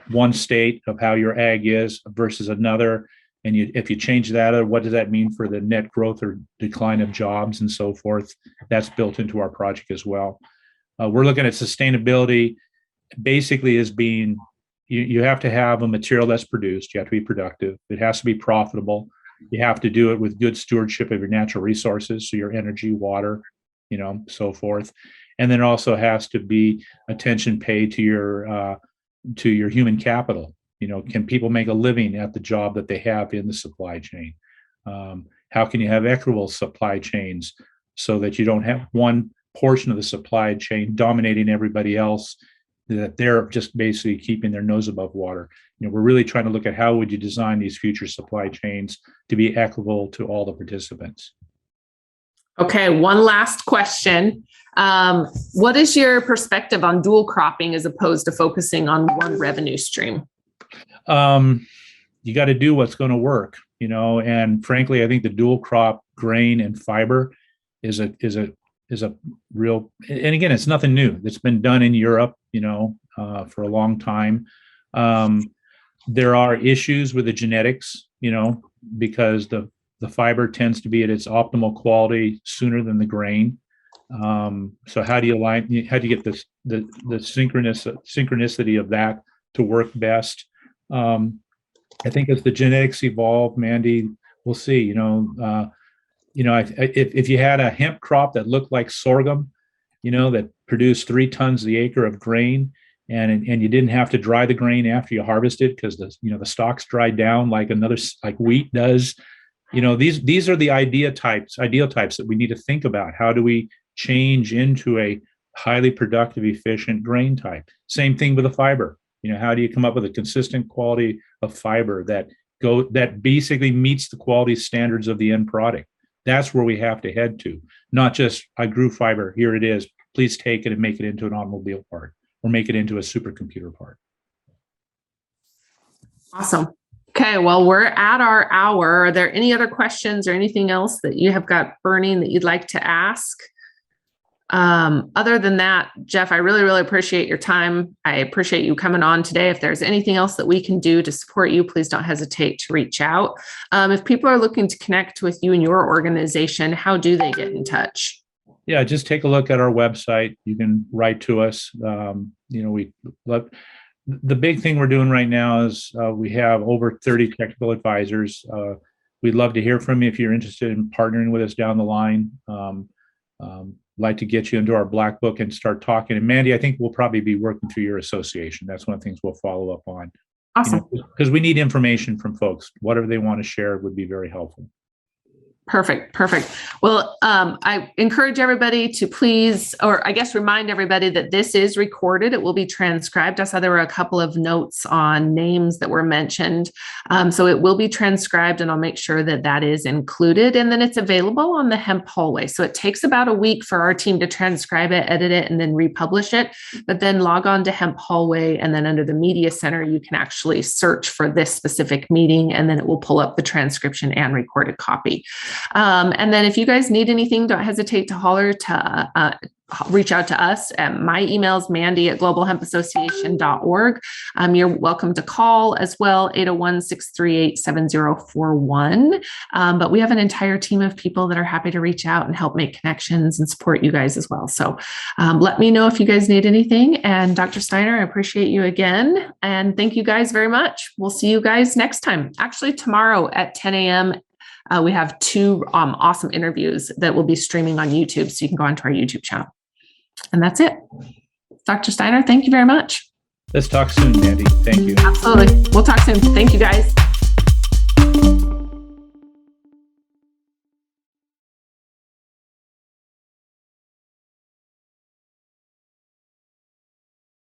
one state of how your ag is versus another. And if you change that, what does that mean for the net growth or decline of jobs and so forth? That's built into our project as well. We're looking at sustainability basically as being, you have to have a material that's produced. You have to be productive. It has to be profitable. You have to do it with good stewardship of your natural resources, so your energy, water, so forth. And then it also has to be attention paid to your human capital. Can people make a living at the job that they have in the supply chain? How can you have equitable supply chains so that you don't have one portion of the supply chain dominating everybody else, that they're just basically keeping their nose above water? We're really trying to look at how would you design these future supply chains to be equitable to all the participants.
Okay, one last question. What is your perspective on dual cropping as opposed to focusing on one revenue stream?
You got to do what's going to work, and frankly, I think the dual crop grain and fiber is a real, and again, it's nothing new. It's been done in Europe, for a long time. There are issues with the genetics, because the fiber tends to be at its optimal quality sooner than the grain. So how do you get this, the synchronicity of that to work best? I think as the genetics evolve, Mandi, we'll see. If you had a hemp crop that looked like sorghum, that produced 3 tons the acre of grain, and you didn't have to dry the grain after you harvested because the stalks dried down like wheat does. These are the ideal types that we need to think about. How do we change into a highly productive, efficient grain type? Same thing with the fiber. How do you come up with a consistent quality of fiber that basically meets the quality standards of the end product? That's where we have to head to. Not just, I grew fiber, here it is, please take it and make it into an automobile part or make it into a supercomputer part.
Awesome. Okay, well, we're at our hour. Are there any other questions or anything else that you have got burning that you'd like to ask? Other than that, Jeff, I really, really appreciate your time. I appreciate you coming on today. If there's anything else that we can do to support you, please don't hesitate to reach out. If people are looking to connect with you and your organization, how do they get in touch?
Yeah, just take a look at our website. You can write to us. The big thing we're doing right now is we have over 30 technical advisors. We'd love to hear from you if you're interested in partnering with us down the line. Like to get you into our black book and start talking. And Mandi, I think we'll probably be working through your association. That's one of the things we'll follow up on.
Awesome.
Because we need information from folks. Whatever they want to share would be very helpful.
Perfect. Well, I encourage everybody to please, or I guess remind everybody that this is recorded. It will be transcribed. I saw there were a couple of notes on names that were mentioned. So it will be transcribed, and I'll make sure that that is included. And then it's available on the Hemp hallway. So it takes about a week for our team to transcribe it, edit it, and then republish it. But then log on to Hemp hallway, and then under the media center, you can actually search for this specific meeting, and then it will pull up the transcription and recorded copy. And then if you guys need anything, don't hesitate to holler to reach out to us. My email is mandy@globalhempassociation.org. You're welcome to call as well, 801-638-7041. But we have an entire team of people that are happy to reach out and help make connections and support you guys as well. So let me know if you guys need anything. And Dr. Steiner, I appreciate you again. And thank you guys very much. We'll see you guys next time. Actually, tomorrow at 10 a.m., we have 2 awesome interviews that will be streaming on YouTube. So you can go onto our YouTube channel. And that's it. Dr. Steiner, thank you very much.
Let's talk soon, Mandy. Thank you.
Absolutely. We'll talk soon. Thank you, guys.